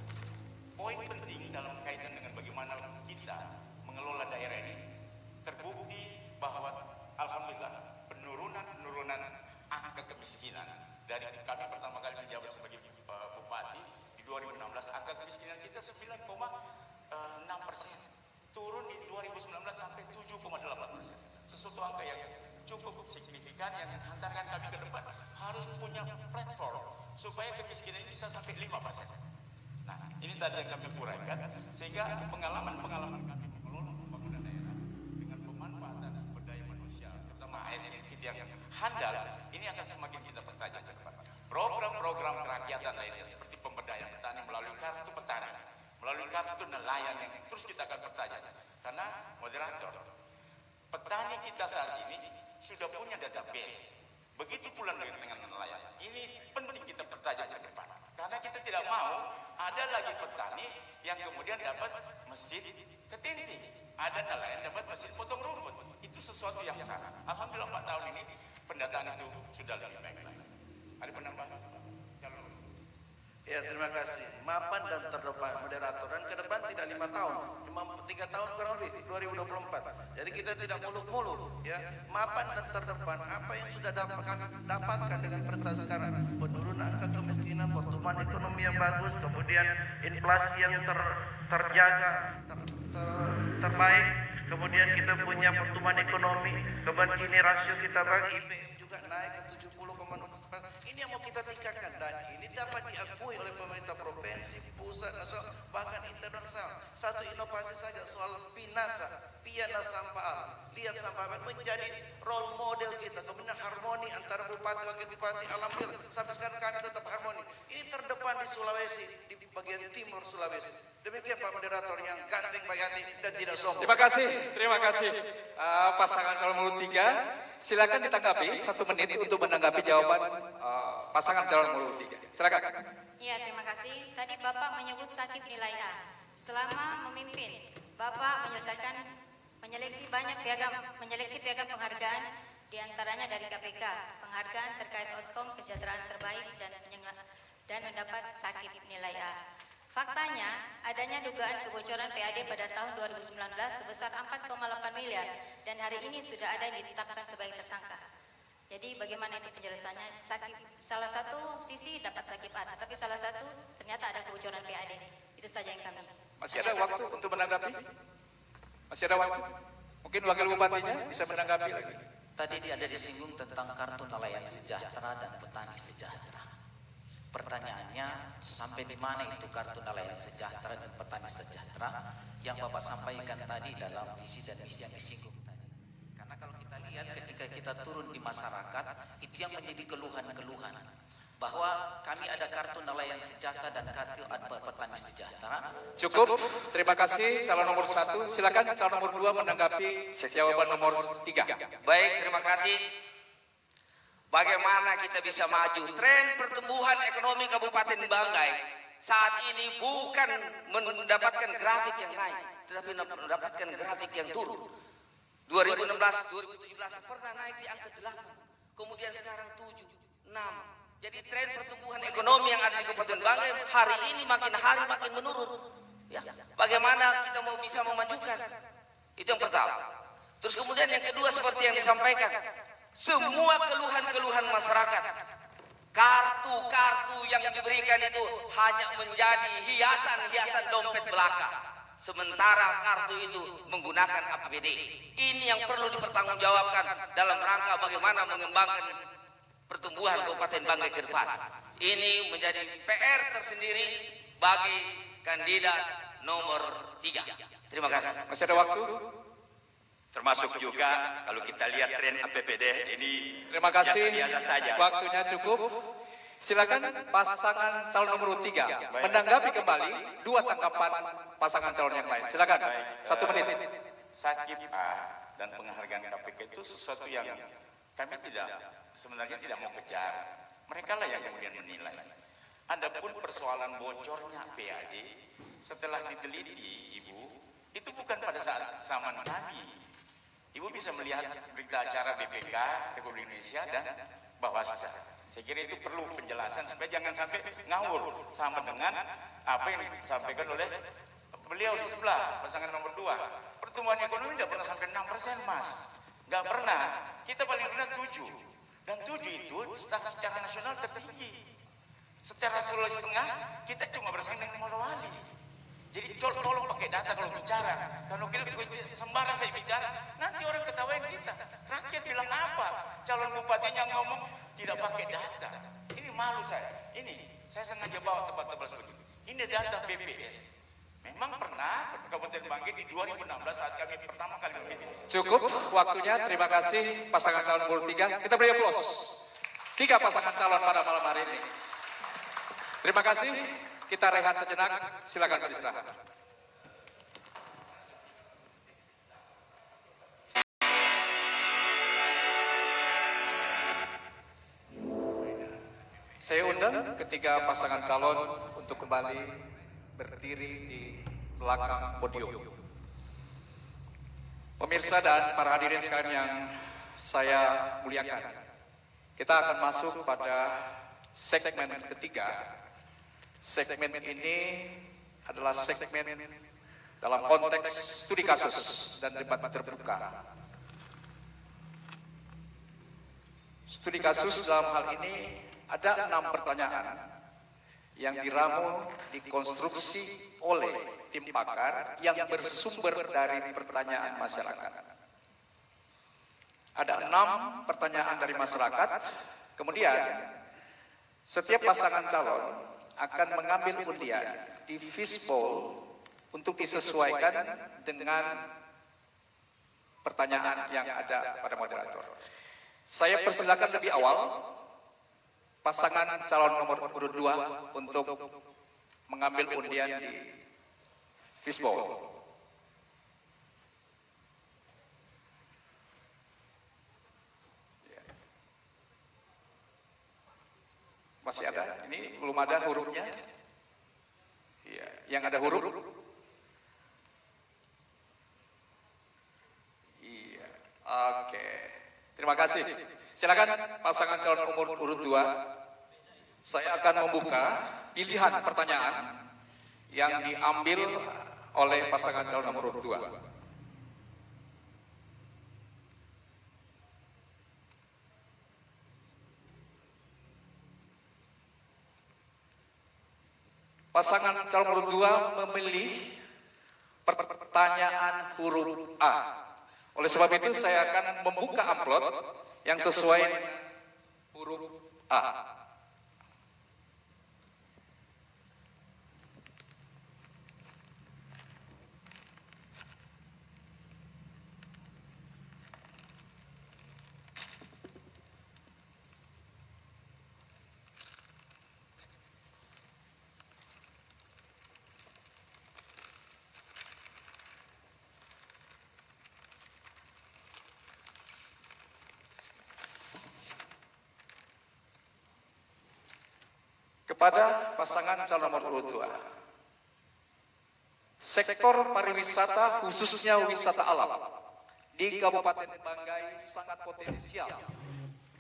Poin penting dalam kaitan dengan bagaimana kita mengelola daerah ini, terbukti bahwa alhamdulillah penurunan angka kemiskinan dari kami pertama kali menjabat sebagai bupati di 2016, angka kemiskinan kita 9,6%, turun di 2019 sampai 7,8%. Sesuatu angka yang cukup signifikan yang menghantarkan kami ke depan harus punya platform supaya kemiskinan ini bisa sampai 5%. Nah, ini tadi yang kami uraikan, sehingga pengalaman-pengalaman kami mengelola pembangunan daerah dengan pemanfaatan sumber daya manusia, terutama ASN kita yang handal, ini akan semakin kita pertajam ke depan. Program-program kerakyatan lainnya seperti pemberdayaan petani melalui kartu petani, melalui kartu nelayan yang terus kita akan pertajam. Karena moderator, petani kita saat ini sudah punya database. Begitu pula dengan nelayan. Ini penting kita pertajam ke depan. Karena kita tidak mau ada lagi petani yang kemudian dapat mesin ketinting, ada nelayan dapat mesin potong rumput. Itu sesuatu yang salah. Alhamdulillah 4 tahun ini pendataan itu sudah lebih baik lagi. Ada penambahan? Calon. Ya, terima kasih. Mapan dan terdepan moderator, dan ke depan tidak 5 tahun, cuma 3 tahun kurang lebih 2024. Jadi kita tidak muluk-muluk, ya. Mapan dan terdepan, apa yang sudah kami dapatkan dengan prestasi sekarang, penurunan angka kemiskinan, pertumbuhan ekonomi yang bagus, kemudian inflasi yang terjaga, terbaik, kemudian kita punya pertumbuhan ekonomi, kemudian Gini rasio kita bagi IPM juga naik ke 70,6%. Ini yang mau kita tingkatkan, dan ini dapat diakui oleh pemerintah provinsi, pusat, nasional, bahkan internasional. Satu inovasi saja soal Piana Sampah, lihat Sampah menjadi role model kita. Kemudian harmoni antara bupati wakil bupati, alhamdulillah sampai sekarang kami tetap harmoni. Ini terdepan di Sulawesi, di bagian timur Sulawesi. Demikian Pak Moderator yang ganteng baik hati dan tidak sombong. Terima kasih pasangan calon nomor 3. Silakan ditanggapi 1 menit untuk menanggapi jawaban pasangan calon nomor 3. Silakan. Ya, terima kasih. Tadi Bapak menyebut sakit nilai A. Selama memimpin, Bapak menyeleksi piagam penghargaan, diantaranya dari KPK, penghargaan terkait outcome kesejahteraan terbaik dan mendapat sakit nilai A. Faktanya, adanya dugaan kebocoran PAD pada tahun 2019 sebesar 4,8 miliar dan hari ini sudah ada yang ditetapkan sebagai tersangka. Jadi bagaimana itu penjelasannya? Salah satu sisi dapat sakit A, tapi salah satu ternyata ada kebocoran PAD. Itu saja yang kami. Masih ada waktu untuk menanggapi? Masih ada waktu? Mungkin wakil bupatinya bisa menanggapi lagi. Tadi ada disinggung tentang kartu nelayan sejahtera dan petani sejahtera. Pertanyaannya, sampai di mana itu kartu nelayan sejahtera dan petani sejahtera yang Bapak sampaikan tadi dalam visi dan misi yang disinggung tadi? Karena kalau kita lihat ketika kita turun di masyarakat, itu yang menjadi keluhan-keluhan bahwa kami ada kartu nelayan sejahtera dan kartu petani sejahtera. Cukup, terima kasih calon nomor 1. Silakan calon nomor 2 menanggapi jawaban nomor 3. Baik, terima kasih. Bagaimana kita bisa maju? Tren pertumbuhan ekonomi Kabupaten Banggai saat ini bukan mendapatkan grafik yang naik, tetapi mendapatkan grafik yang turun. 2016, 2017 pernah naik di angka 8, kemudian sekarang 7, 6. Jadi tren pertumbuhan ekonomi yang ada di Kabupaten Banggai hari ini makin hari makin menurun. Ya, bagaimana kita mau bisa memajukan? Itu yang pertama. Terus kemudian yang kedua seperti yang disampaikan, semua keluhan-keluhan masyarakat, kartu-kartu yang diberikan itu hanya menjadi hiasan-hiasan dompet belaka. Sementara kartu itu menggunakan APBD. Ini yang perlu dipertanggungjawabkan dalam rangka bagaimana mengembangkan pertumbuhan Kabupaten Banggai ke depan. Ini menjadi PR tersendiri bagi kandidat nomor 3. Terima kasih. Masih ada waktu? Termasuk juga kalau kita lihat tren APBD ini Terima kasih. biasa saja. Waktunya cukup. Silakan pasangan calon nomor 3 menanggapi kembali 2 tanggapan pasangan calon yang lain. Silakan. 1 menit. Sakit A dan penghargaan KPK itu sesuatu yang kami sebenarnya tidak mau kejar. Mereka lah yang kemudian menilai. Adapun persoalan bocornya PAD, setelah diteliti Ibu, itu bukan pada saat zaman kami. Ibu bisa melihat berita acara BPK Republik Indonesia dan Bawasda. Saya kira itu perlu penjelasan supaya jangan sampai ngawur sama dengan apa yang disampaikan oleh beliau di sebelah pasangan nomor 2. Pertumbuhan ekonomi tidak pernah sampai 6%, Mas. Nggak pernah. Kita paling rendah 7. Dan 7 itu secara nasional tertinggi. Secara Sulawesi Tengah kita cuma bersaing dengan Morowali. Jadi tolong pakai data kalau bicara. Kalau kita sembarang saya bicara, nanti orang ketawain kita. Rakyat bilang apa? Calon bupatinya ngomong tidak pakai data. Ini malu saya. Ini saya sengaja bawa tebal-tebal seperti ini. Ini data BPS. Memang pernah Kabupaten Banggai di 2016 saat kami pertama kali memimpin. Cukup waktunya. Terima kasih pasangan calon nomor 3. Kita beri aplaus. 3 pasangan calon pada malam hari ini. Terima kasih. Kita rehat sejenak. Silakan beristirahat. Saya undang ketiga pasangan calon untuk kembali berdiri di belakang podium. Pemirsa dan para hadirin sekalian yang saya muliakan, kita akan masuk pada segmen ketiga. Segmen ini adalah segmen dalam konteks studi kasus dan debat terbuka. Studi kasus dalam hal ini ada 6 pertanyaan yang diramu, dikonstruksi oleh tim pakar yang bersumber dari pertanyaan masyarakat. Ada 6 pertanyaan dari masyarakat, kemudian setiap pasangan calon akan mengambil undian di fishbowl untuk disesuaikan dengan pertanyaan yang ada pada moderator. Saya persilakan lebih awal pasangan calon nomor urut 2 untuk mengambil undian di fishbowl. Masih ada? Ini belum ada hurufnya? Iya, yang ada huruf? Iya, oke. Terima kasih. Silakan pasangan calon nomor urut 2. Saya akan membuka pilihan pertanyaan yang diambil oleh pasangan calon nomor urut 2. Pasangan calon nomor 2 memilih pertanyaan huruf A. Oleh sebab itu saya akan membuka amplop yang sesuai dengan huruf A. Kepada pasangan calon nomor urut 2. Sektor pariwisata khususnya wisata alam di Kabupaten Banggai sangat potensial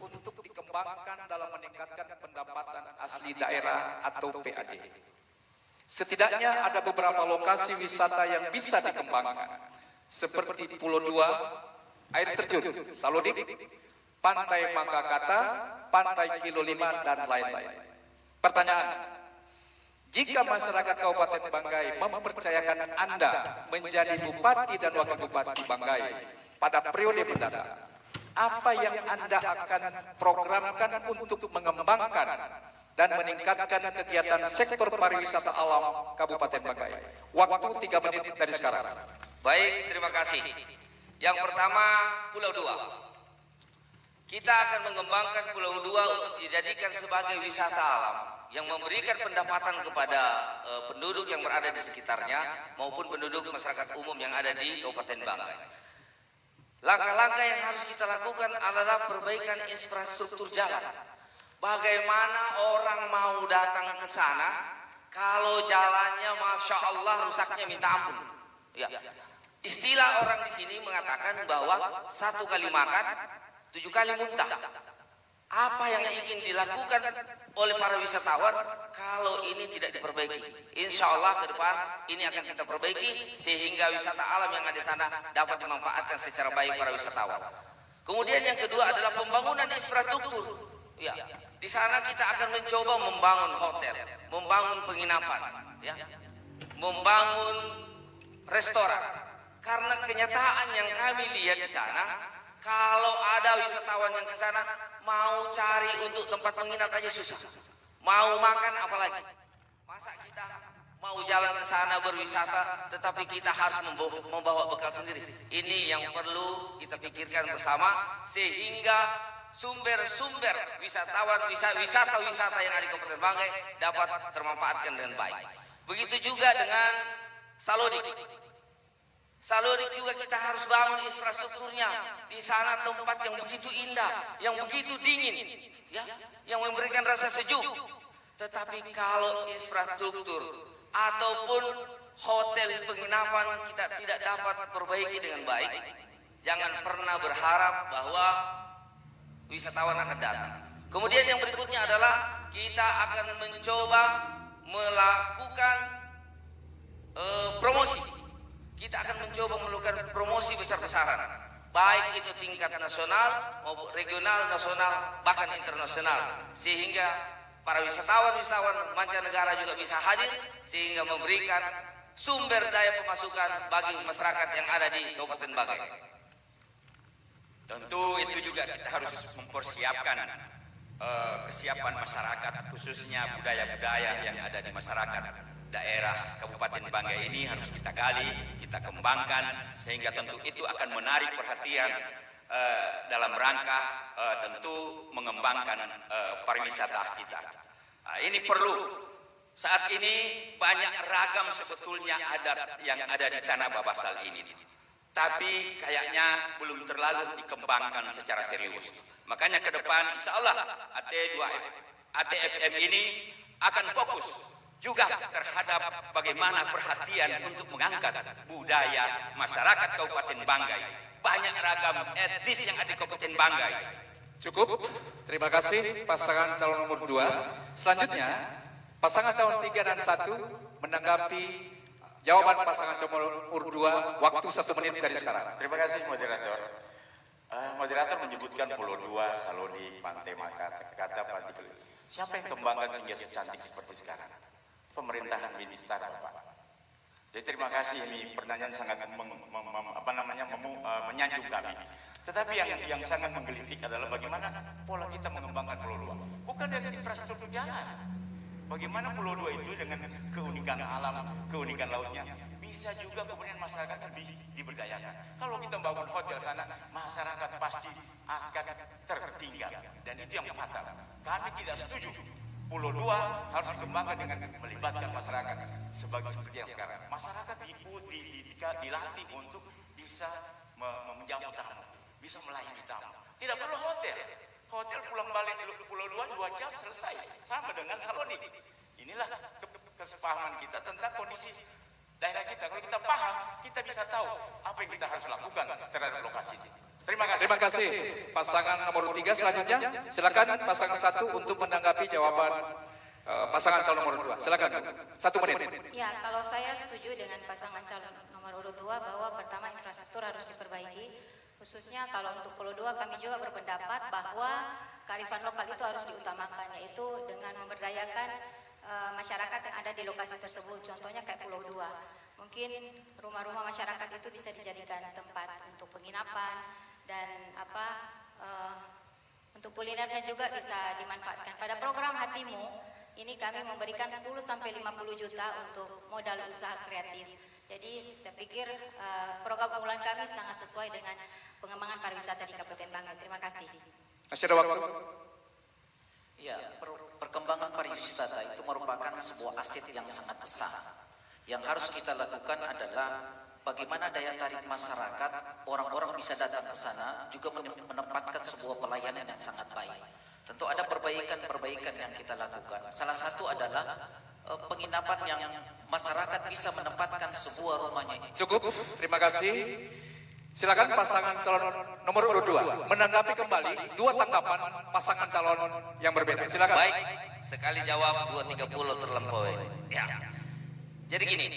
untuk dikembangkan dalam meningkatkan pendapatan asli daerah atau PAD. Setidaknya ada beberapa lokasi wisata yang bisa dikembangkan seperti Pulau 2, air terjun Salodik, Pantai Mangkakata, Pantai Kilo 5 dan lain-lain. Pertanyaan, jika masyarakat Kabupaten Banggai mempercayakan Anda menjadi Bupati dan Wakil Bupati Banggai pada periode mendatang, apa yang Anda akan programkan untuk mengembangkan dan meningkatkan kegiatan sektor pariwisata alam Kabupaten Banggai? Waktu 3 menit dari sekarang. Baik, terima kasih. Yang pertama, Pulau 2. Kita akan mengembangkan Pulau 2 untuk dijadikan sebagai wisata alam yang memberikan pendapatan kepada penduduk yang berada di sekitarnya maupun penduduk masyarakat umum yang ada di Kabupaten Banggai. Langkah-langkah yang harus kita lakukan adalah perbaikan infrastruktur jalan. Bagaimana orang mau datang ke sana kalau jalannya Masya Allah rusaknya minta ampun. Ya. Istilah orang di sini mengatakan bahwa 1 kali makan 7 kali muntah. Apa yang ingin dilakukan oleh para wisatawan kalau ini tidak diperbaiki? Insya Allah ke depan ini akan kita perbaiki sehingga wisata alam yang ada di sana dapat dimanfaatkan secara baik para wisatawan. Kemudian yang kedua adalah pembangunan infrastruktur. Ya, di sana kita akan mencoba membangun hotel, membangun penginapan, ya, membangun restoran. Karena kenyataan yang kami lihat di sana, kalau ada wisatawan yang ke sana mau cari untuk tempat menginap aja susah. Mau makan apalagi. Masa kita mau jalan ke sana berwisata tetapi kita harus membawa bekal sendiri. Ini yang perlu kita pikirkan bersama sehingga sumber-sumber wisata-wisata yang ada di Kabupaten Banggai dapat termanfaatkan dengan baik. Begitu juga dengan Salodik. Salodik juga kita harus bangun infrastrukturnya. Di sana tempat yang begitu indah, yang begitu dingin, ya, yang memberikan rasa sejuk. Tetapi kalau infrastruktur ataupun hotel penginapan kita tidak dapat perbaiki dengan baik, jangan pernah berharap bahwa wisatawan akan datang. Kemudian yang berikutnya adalah kita akan mencoba melakukan promosi. Kita akan mencoba melakukan promosi besar-besaran, baik itu tingkat nasional maupun regional, nasional, bahkan internasional, sehingga para wisatawan-wisatawan mancanegara juga bisa hadir sehingga memberikan sumber daya pemasukan bagi masyarakat yang ada di Kabupaten Banggai. Tentu itu juga kita harus mempersiapkan kesiapan masyarakat, khususnya budaya-budaya yang ada di masyarakat daerah Kabupaten Banggai ini harus kita gali, kita kembangkan sehingga tentu itu akan menarik perhatian dalam rangka tentu mengembangkan pariwisata kita. Ini perlu. Saat ini banyak ragam sebetulnya adat yang ada di Tanah Babasal ini. Tapi kayaknya belum terlalu dikembangkan secara serius. Makanya ke depan insya Allah ATFM ini akan fokus juga terhadap bagaimana perhatian untuk mengangkat budaya masyarakat Kabupaten Banggai. Banyak ragam etnis yang ada di Kabupaten Banggai. Cukup. Terima kasih pasangan calon nomor 2. Selanjutnya, pasangan calon 3 dan 1 menanggapi jawaban pasangan calon nomor 2 waktu 1 menit dari sekarang. Terima kasih moderator. Moderator menyebutkan Pulau 2, Salodik, Pantai Maka, kata Pak. Siapa yang kembangkan sehingga secantik seperti sekarang? Pemerintahan minister Pak. Jadi terima kasih, ini pertanyaan sangat menyanjung kami. Tetapi yang sangat menggelitik adalah bagaimana pola kita mengembangkan Pulau 2. Bukan dari infrastruktur jalan. Bagaimana Pulau 2 itu dengan keunikan alam, keunikan lautnya bisa juga kemudian masyarakat lebih diberdayakan. Kalau kita bangun hotel sana, masyarakat pasti akan tertinggal dan itu yang fatal. Kami tidak setuju. Pulau 2 harus dikembangkan dengan melibatkan masyarakat seperti yang sekarang. Masyarakat dilatih untuk bisa menjamu tamu, bisa melayani tamu. Tidak perlu hotel. Hotel pulang balik di Pulau 2 2 jam selesai, sama dengan Salodik. Inilah kesepahaman kita tentang kondisi daerah kita. Kalau kita paham, kita bisa tahu apa yang kita harus lakukan terhadap lokasi ini. Terima kasih. Terima kasih. Pasangan nomor 3 selanjutnya, silakan pasangan 1 untuk menanggapi jawaban pasangan calon nomor 2. Silakan, 1 menit. Ya, kalau saya setuju dengan pasangan calon nomor urut 2 bahwa pertama infrastruktur harus diperbaiki, khususnya kalau untuk Pulau 2 kami juga berpendapat bahwa kearifan lokal itu harus diutamakan, yaitu dengan memberdayakan masyarakat yang ada di lokasi tersebut. Contohnya kayak Pulau 2. Mungkin rumah-rumah masyarakat itu bisa dijadikan tempat untuk penginapan dan untuk kulinernya juga bisa dimanfaatkan. Pada program Hatimu ini kami memberikan 10 sampai 50 juta untuk modal usaha kreatif. Jadi saya pikir program unggulan kami sangat sesuai dengan pengembangan pariwisata di Kabupaten Banggai. Terima kasih. Masih ada waktu. Ya, perkembangan pariwisata itu merupakan sebuah aset yang sangat besar. Yang harus kita lakukan adalah bagaimana daya tarik masyarakat, orang-orang bisa datang ke sana, juga menempatkan sebuah pelayanan yang sangat baik. Tentu ada perbaikan-perbaikan yang kita lakukan. Salah satu adalah penginapan yang masyarakat bisa menempatkan sebuah rumahnya. Cukup, terima kasih. Silakan pasangan calon nomor urut 2 menanggapi kembali 2 tanggapan pasangan calon yang berbeda. Silakan. Baik, sekali jawab 2.30 terlampaui. Ya. Jadi gini,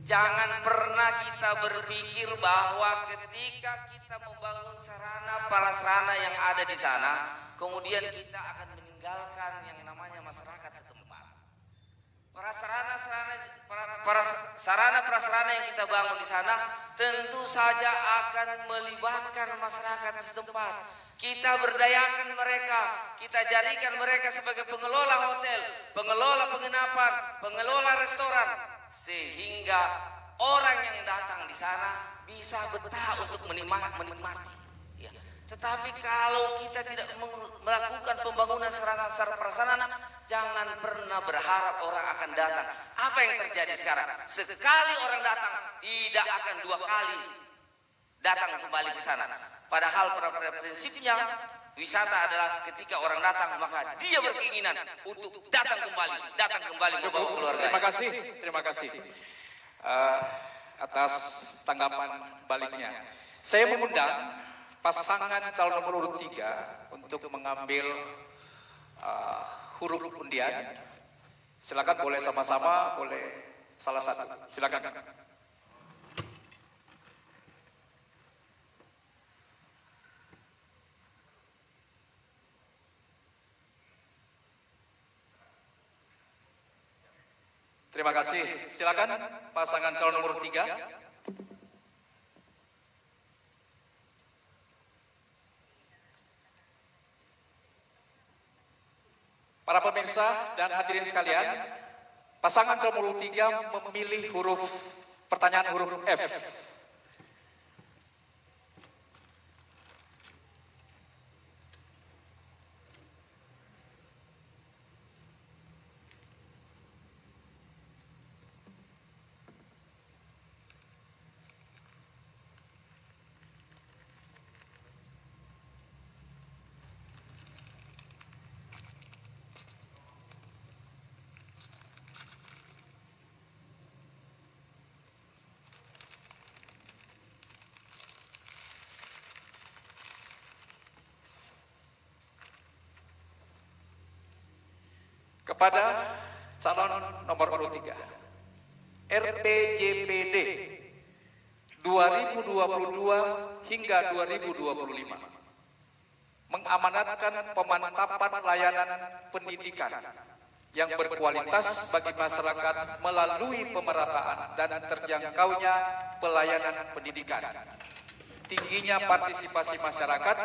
jangan pernah kita berpikir bahwa ketika kita membangun sarana prasarana yang ada di sana, kemudian kita akan meninggalkan yang namanya masyarakat setempat. Sarana prasarana yang kita bangun di sana tentu saja akan melibatkan masyarakat setempat. Kita berdayakan mereka, kita jadikan mereka sebagai pengelola hotel, pengelola penginapan, pengelola restoran, sehingga orang yang datang di sana bisa betah untuk menikmati. Ya. Tetapi kalau kita tidak melakukan pembangunan sarana prasarana, jangan pernah berharap orang akan datang. Apa yang terjadi sekarang? Sekali orang datang, tidak akan 2 kali datang kembali ke sana. Padahal pada prinsipnya wisata adalah ketika orang datang maka dia berkeinginan untuk datang kembali membawa keluarga. Terima kasih atas tanggapan baliknya. Saya mengundang pasangan calon nomor urut 3 untuk mengambil huruf undian. Silakan, boleh sama-sama, boleh salah satu. Silakan. Terima kasih. Silakan pasangan calon nomor 3. Para pemirsa dan hadirin sekalian, pasangan calon nomor 3 memilih pertanyaan huruf F. Kepada calon nomor urut 3, RPJPD 2022 hingga 2025 mengamanatkan pemantapan layanan pendidikan yang berkualitas bagi masyarakat melalui pemerataan dan terjangkaunya pelayanan pendidikan, tingginya partisipasi masyarakat,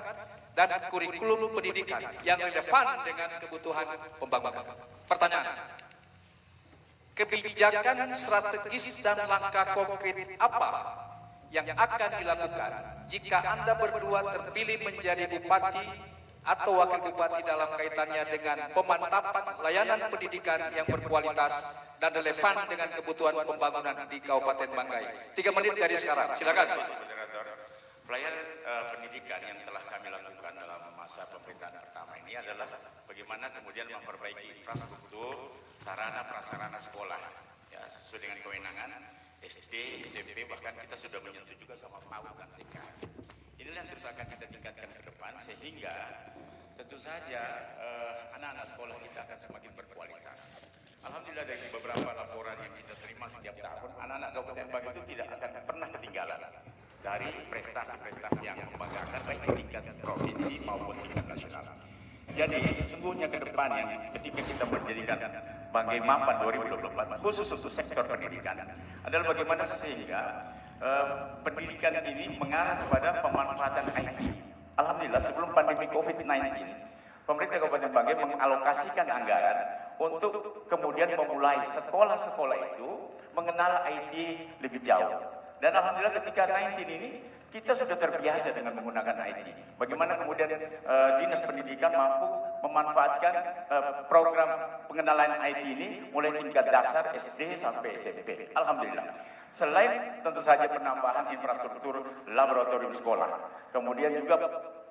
dan kurikulum pendidikan yang relevan dengan kebutuhan pembangunan. Pertanyaan, kebijakan strategis dan langkah konkret apa yang akan dilakukan jika Anda berdua terpilih menjadi bupati atau wakil bupati dalam kaitannya dengan pemantapan layanan pendidikan yang berkualitas dan relevan dengan kebutuhan pembangunan di Kabupaten Banggai? 3 menit dari sekarang, silakan. Pelayanan pendidikan yang telah kami lakukan dalam masa pemerintahan pertama ini adalah bagaimana kemudian memperbaiki infrastruktur, sarana prasarana sekolah, ya, sesuai dengan kewenangan SD, SMP, bahkan kita sudah menyentuh juga sama PAUD dan TK. Inilah yang terus akan kita tingkatkan ke depan sehingga tentu saja anak-anak sekolah kita akan semakin berkualitas. Alhamdulillah dari beberapa laporan yang kita terima setiap tahun, anak-anak Kabupaten Banggai itu tidak akan pernah ketinggalan dari prestasi-prestasi yang membanggakan baik di tingkat provinsi maupun tingkat nasional. Jadi sesungguhnya ke depan yang ketika kita menjadikan Banggai Mapan 2024 khusus untuk sektor pendidikan adalah bagaimana sehingga pendidikan ini mengarah kepada pemanfaatan IT. Alhamdulillah sebelum pandemi COVID-19, pemerintah Kabupaten Banggai mengalokasikan anggaran untuk kemudian memulai sekolah-sekolah itu mengenal IT lebih jauh. Dan alhamdulillah ketika 19 ini kita sudah terbiasa dengan menggunakan IT. Bagaimana kemudian Dinas Pendidikan mampu memanfaatkan program pengenalan IT ini mulai tingkat dasar SD sampai SMP. Alhamdulillah. Selain tentu saja penambahan infrastruktur laboratorium sekolah, kemudian juga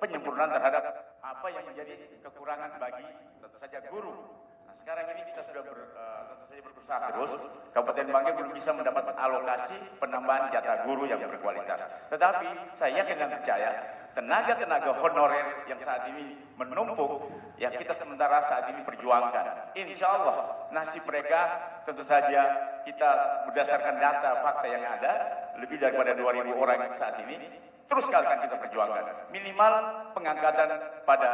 penyempurnaan terhadap apa yang menjadi kekurangan bagi tentu saja guru. Nah, sekarang ini kita sudah tentu saja berusaha terus. Kabupaten Banggai belum bisa mendapat alokasi penambahan jatah guru yang berkualitas. Tetapi saya yakin dan percaya tenaga-tenaga honorer yang saat ini menumpuk, ya kita sementara saat ini perjuangkan. Insya Allah nasib mereka tentu saja kita berdasarkan data fakta yang ada, lebih daripada 2.000 orang saat ini, terus akan kita perjuangkan. Minimal pengangkatan pada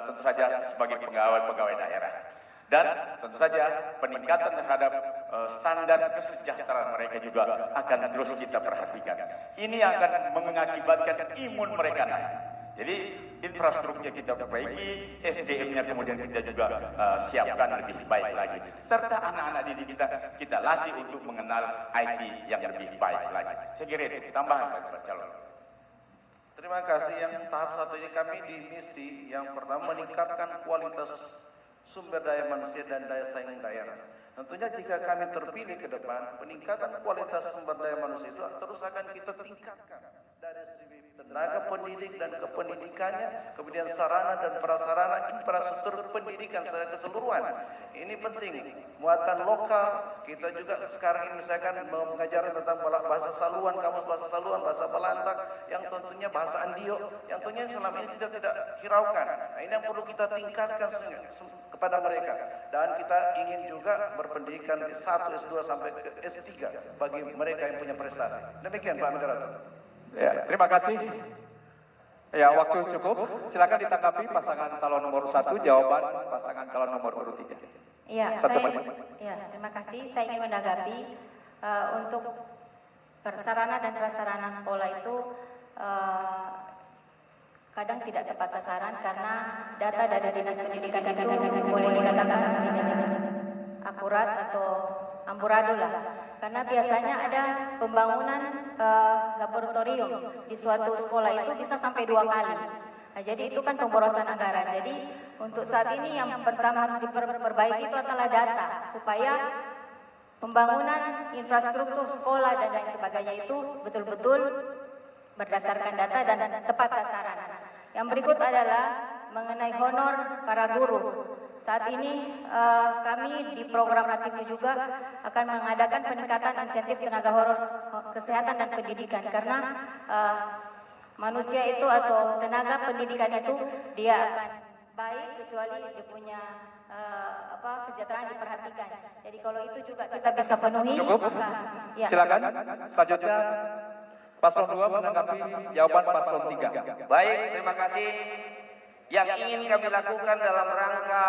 tentu saja sebagai pegawai daerah. Dan tentu saja peningkatan terhadap standar kesejahteraan mereka juga akan terus kita perhatikan. Ini akan mengakibatkan imun mereka naik. Jadi infrastrukturnya kita perbaiki, SDM-nya kemudian kita juga siapkan lebih baik lagi. Serta anak-anak didik kita latih untuk mengenal IT yang lebih baik lagi. Saya kira itu tambahan Pak Calon. Terima kasih. Yang tahap 1 ini kami di misi yang pertama meningkatkan kualitas sumber daya manusia dan daya saing daerah. Tentunya jika kami terpilih ke depan, peningkatan kualitas sumber daya manusia itu terus akan kita tingkatkan dari segi tenaga pendidik dan kependidikannya, kemudian sarana dan prasarana infrastruktur pendidikan secara keseluruhan. Ini penting. Muatan lokal, kita juga sekarang ini misalkan mengajar tentang bahasa Saluan, kamus bahasa Saluan, bahasa Balantak, yang tentunya bahasa Andio, yang tentunya selama ini kita tidak hiraukan. Nah, ini yang perlu kita tingkatkan kepada mereka. Dan kita ingin juga berpendidikan S1, S2 sampai ke S3 bagi mereka yang punya prestasi. Demikian Pak Moderator. Ya, terima kasih. Ya, waktu cukup. Silakan ditanggapi pasangan calon nomor 1, jawaban pasangan calon nomor urut 3. Ya, Satu menit. terima kasih. Saya ingin menanggapi untuk sarana dan prasarana sekolah itu kadang tidak tepat sasaran karena data dari Dinas Pendidikan itu boleh dikatakan tidak akurat atau amburadul lah. Karena biasanya ada pembangunan laboratorium di suatu sekolah itu bisa sampai 2 kali. Nah, jadi itu kan pemborosan anggaran. Jadi untuk saat ini yang pertama harus diperbaiki itu adalah data supaya pembangunan infrastruktur sekolah dan lain sebagainya itu betul-betul berdasarkan data dan tepat sasaran. Yang berikut adalah mengenai honor para guru. Saat ini kami di program Hatimu juga akan mengadakan peningkatan insentif tenaga honor kesehatan dan pendidikan karena manusia itu atau tenaga pendidikan itu dia akan baik kecuali dia punya kesejahteraan diperhatikan. Jadi kalau itu juga kita bisa penuhi. Cukup. Maka, ya. Silakan. Selanjutnya Paslon 2 menanggapi jawaban Paslon 3. Baik, terima kasih. Yang ingin kami lakukan dalam rangka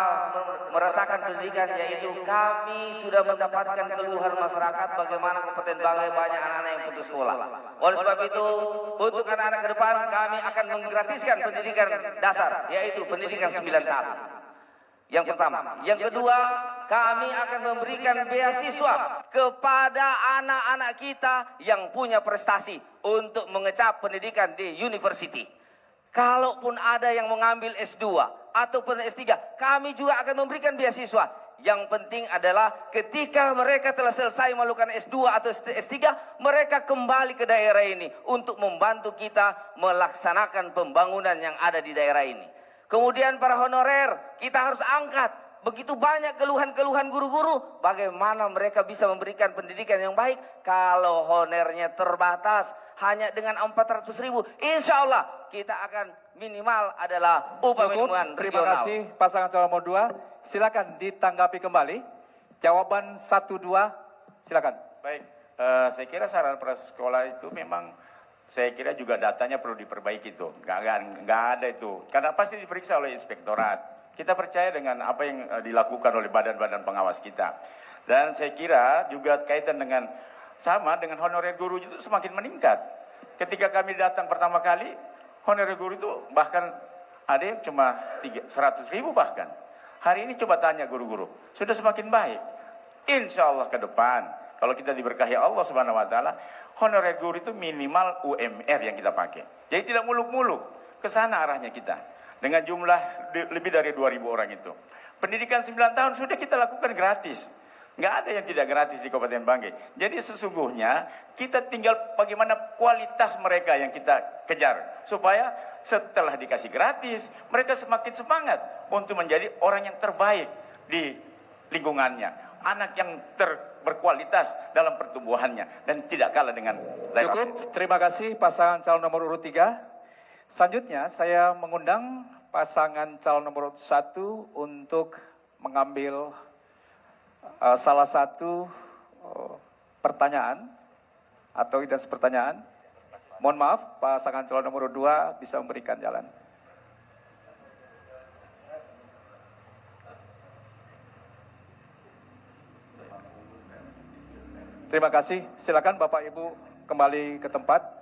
merasakan pendidikan yaitu kami sudah mendapatkan keluhan masyarakat bagaimana Kabupaten Banggai banyak anak-anak yang putus sekolah. Oleh sebab itu, untuk anak-anak ke depan kami akan menggratiskan pendidikan dasar yaitu pendidikan 9 tahun. Yang pertama. Yang kedua, kami akan memberikan beasiswa kepada anak-anak kita yang punya prestasi untuk mengecap pendidikan di university. Kalaupun ada yang mengambil S2 ataupun S3, kami juga akan memberikan beasiswa. Yang penting adalah ketika mereka telah selesai melakukan S2 atau S3, mereka kembali ke daerah ini untuk membantu kita melaksanakan pembangunan yang ada di daerah ini. Kemudian para honorer, kita harus angkat. Begitu banyak keluhan-keluhan guru-guru, bagaimana mereka bisa memberikan pendidikan yang baik kalau honornya terbatas hanya dengan 400.000. Insya Allah kita akan minimal adalah upah minimum Terima regional. kasih pasangan calon nomor 2. Silakan ditanggapi kembali. Jawaban 1-2, silakan. Baik, saya kira sarana prasekolah itu memang saya kira juga datanya perlu diperbaiki tuh. Nggak ada itu. Karena pasti diperiksa oleh inspektorat. Kita percaya dengan apa yang dilakukan oleh badan-badan pengawas kita. Dan saya kira juga kaitan dengan sama dengan honorer guru itu semakin meningkat. Ketika kami datang pertama kali, honorer guru itu bahkan ada yang cuma 100.000 bahkan. Hari ini coba tanya guru-guru, sudah semakin baik. Insya Allah ke depan kalau kita diberkahi Allah Subhanahu wa taala, honorer guru itu minimal UMR yang kita pakai. Jadi tidak muluk-muluk, ke sana arahnya kita. Dengan jumlah lebih dari 2.000 orang itu. Pendidikan 9 tahun sudah kita lakukan gratis. Nggak ada yang tidak gratis di Kabupaten Banggai. Jadi sesungguhnya kita tinggal bagaimana kualitas mereka yang kita kejar. Supaya setelah dikasih gratis, mereka semakin semangat untuk menjadi orang yang terbaik di lingkungannya. Anak yang berkualitas dalam pertumbuhannya. Dan tidak kalah dengan lain. Cukup, terima kasih pasangan calon nomor urut 3. Selanjutnya saya mengundang pasangan calon nomor urut 1 untuk mengambil salah satu pertanyaan atau ide pertanyaan. Mohon maaf, pasangan calon nomor 2 bisa memberikan jalan. Terima kasih. Silakan Bapak Ibu kembali ke tempat.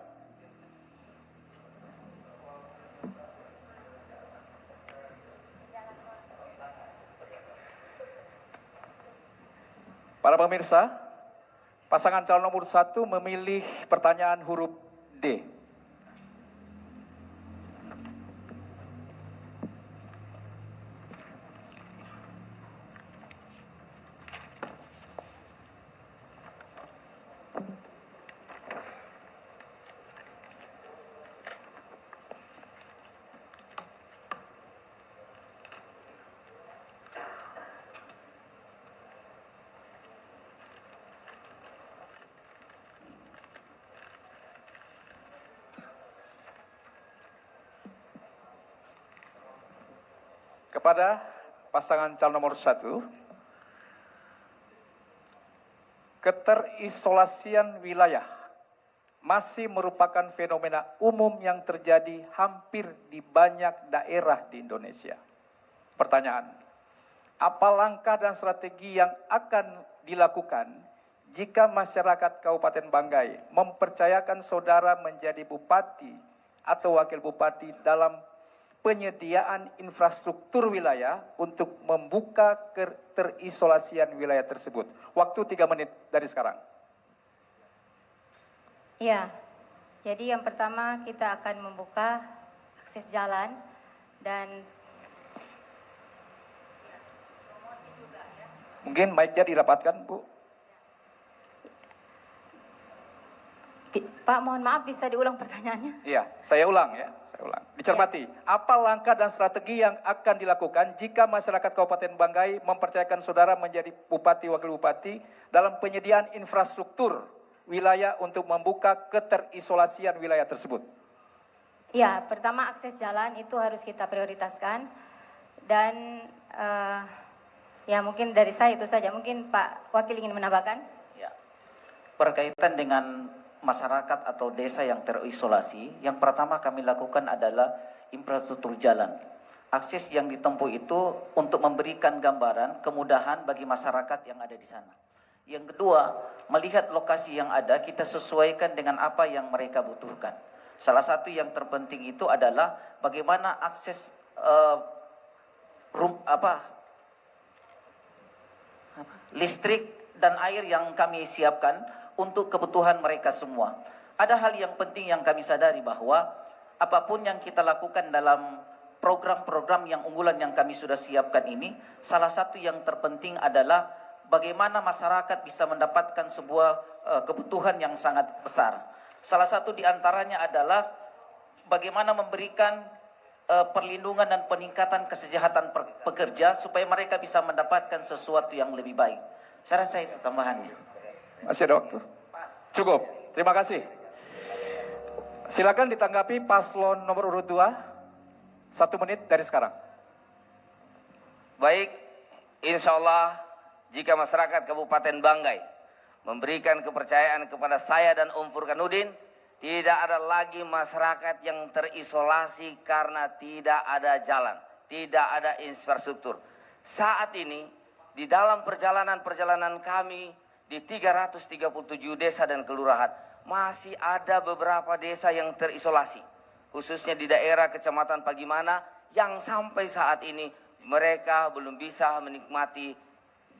Para pemirsa, pasangan calon nomor 1 memilih pertanyaan huruf D. Kepada pasangan calon nomor 1, keterisolasian wilayah masih merupakan fenomena umum yang terjadi hampir di banyak daerah di Indonesia. Pertanyaan, apa langkah dan strategi yang akan dilakukan jika masyarakat Kabupaten Banggai mempercayakan saudara menjadi bupati atau wakil bupati dalam penyediaan infrastruktur wilayah untuk membuka keterisolasian wilayah tersebut? Waktu 3 menit dari sekarang. Ya, jadi yang pertama kita akan membuka akses jalan dan Mungkin mic-nya dirapatkan, Bu. Pak, mohon maaf bisa diulang pertanyaannya? Iya, saya ulang ya. Saya ulang. Dicermati, apa langkah dan strategi yang akan dilakukan jika masyarakat Kabupaten Banggai mempercayakan saudara menjadi bupati wakil bupati dalam penyediaan infrastruktur wilayah untuk membuka keterisolasian wilayah tersebut? Ya, pertama akses jalan itu harus kita prioritaskan dan ya mungkin dari saya itu saja. Mungkin Pak Wakil ingin menambahkan? Ya. Berkaitan dengan masyarakat atau desa yang terisolasi, yang pertama kami lakukan adalah infrastruktur jalan. Akses yang ditempuh itu untuk memberikan gambaran kemudahan bagi masyarakat yang ada di sana. Yang kedua, melihat lokasi yang ada, kita sesuaikan dengan apa yang mereka butuhkan. Salah satu yang terpenting itu adalah bagaimana akses listrik dan air yang kami siapkan untuk kebutuhan mereka semua. Ada hal yang penting yang kami sadari bahwa apapun yang kita lakukan dalam program-program yang unggulan yang kami sudah siapkan ini, salah satu yang terpenting adalah bagaimana masyarakat bisa mendapatkan sebuah kebutuhan yang sangat besar. Salah satu di antaranya adalah bagaimana memberikan perlindungan dan peningkatan kesejahteraan pekerja supaya mereka bisa mendapatkan sesuatu yang lebih baik. Saya rasa itu tambahannya. Masih ada waktu? Cukup, terima kasih. Silakan ditanggapi paslon nomor urut 2, 1 menit dari sekarang. Baik, insya Allah jika masyarakat Kabupaten Banggai memberikan kepercayaan kepada saya dan Om Furkanuddin, tidak ada lagi masyarakat yang terisolasi karena tidak ada jalan, tidak ada infrastruktur. Saat ini di dalam perjalanan kami di 337 desa dan kelurahan masih ada beberapa desa yang terisolasi, khususnya di daerah Kecamatan Pagimana yang sampai saat ini mereka belum bisa menikmati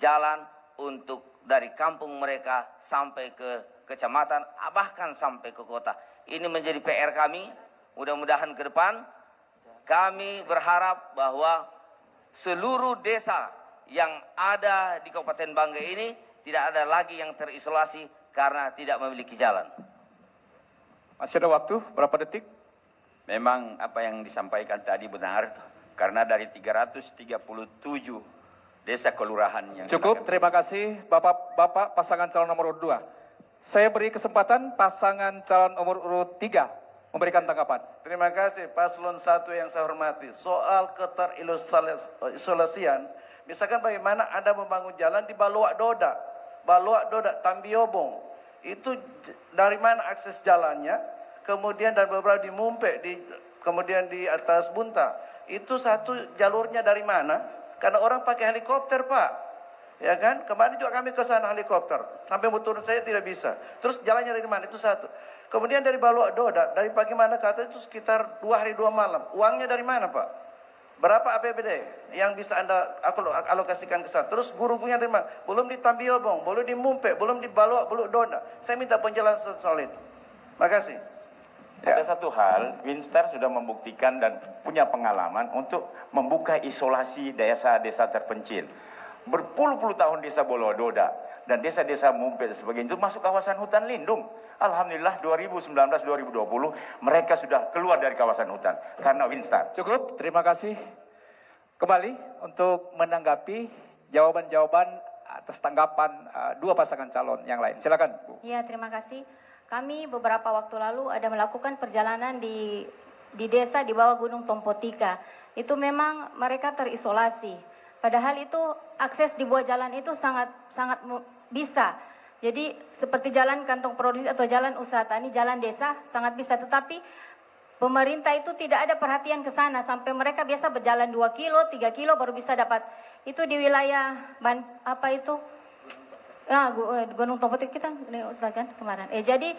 jalan untuk dari kampung mereka sampai ke kecamatan, bahkan sampai ke kota. Ini menjadi PR kami. Mudah-mudahan ke depan kami berharap bahwa seluruh desa yang ada di Kabupaten Banggai ini tidak ada lagi yang terisolasi karena tidak memiliki jalan. Masih ada waktu, berapa detik? Memang apa yang disampaikan tadi benar, karena dari 337 desa kelurahan yang Cukup, terima kasih Bapak pasangan calon nomor urut 2. Saya beri kesempatan pasangan calon nomor urut 3 memberikan tanggapan. Terima kasih paslon 1 yang saya hormati. Soal keterisolasian, misalkan bagaimana Anda membangun jalan di Baluak Doda, Tambiobong. Itu dari mana akses jalannya? Kemudian dan beberapa di Mumpe, kemudian di atas Bunta. Itu satu jalurnya dari mana? Karena orang pakai helikopter, Pak. Ya kan? Kemarin juga kami ke sana helikopter. Sampai mau turun saya tidak bisa. Terus jalannya dari mana? Itu satu. Kemudian dari Baluak Doda, dari pagi mana ke atas itu sekitar 2 hari 2 malam. Uangnya dari mana, Pak? Berapa APBD yang bisa Anda alokasikan ke sana? Terus guru-gurunya dari mana? Belum di Tambiobong, belum di Mumpe, belum di Baluak Doda. Saya minta penjelasan soal itu. Makasih. Ada satu hal, Winstar sudah membuktikan dan punya pengalaman untuk membuka isolasi desa-desa terpencil. Berpuluh-puluh tahun desa Bolododa dan desa-desa Mumpe dan sebagainya itu masuk kawasan hutan lindung. Alhamdulillah 2019-2020 mereka sudah keluar dari kawasan hutan karena Winstar. Cukup, terima kasih. Kembali untuk menanggapi jawaban-jawaban atas tanggapan dua pasangan calon yang lain. Silakan, Bu. Ya, terima kasih. Kami beberapa waktu lalu ada melakukan perjalanan di desa di bawah Gunung Tompotika. Itu memang mereka terisolasi. Padahal itu akses di bawah jalan itu sangat bisa. Jadi seperti jalan kantong produksi atau jalan usaha tani, jalan desa sangat bisa. Tetapi pemerintah itu tidak ada perhatian ke sana. Sampai mereka biasa berjalan 2 kilo, 3 kilo baru bisa dapat. Itu di wilayah Gunung Tompotik kita kan kemarin. Jadi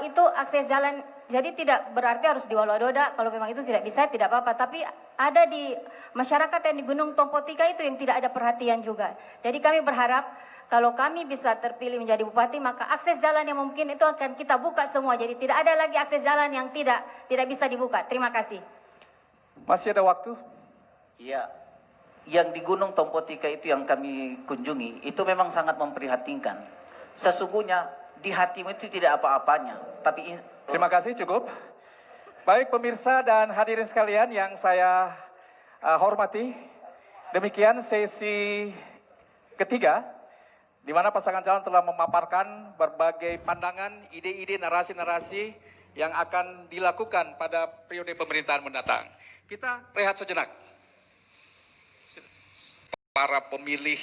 itu akses jalan, jadi tidak berarti harus di Waluadoda. Kalau memang itu tidak bisa, tidak apa-apa. Tapi ada di masyarakat yang di Gunung Tompotika itu yang tidak ada perhatian juga. Jadi kami berharap kalau kami bisa terpilih menjadi bupati, maka akses jalan yang mungkin itu akan kita buka semua. Jadi tidak ada lagi akses jalan yang tidak bisa dibuka. Terima kasih. Masih ada waktu? Ya, yang di Gunung Tompotika itu yang kami kunjungi, itu memang sangat memprihatinkan. Sesungguhnya di hatimu itu tidak apa-apanya, tapi Terima kasih, cukup. Baik pemirsa dan hadirin sekalian yang saya hormati, demikian sesi ketiga, di mana pasangan calon telah memaparkan berbagai pandangan, ide-ide, narasi-narasi yang akan dilakukan pada periode pemerintahan mendatang. Kita rehat sejenak. Para pemilih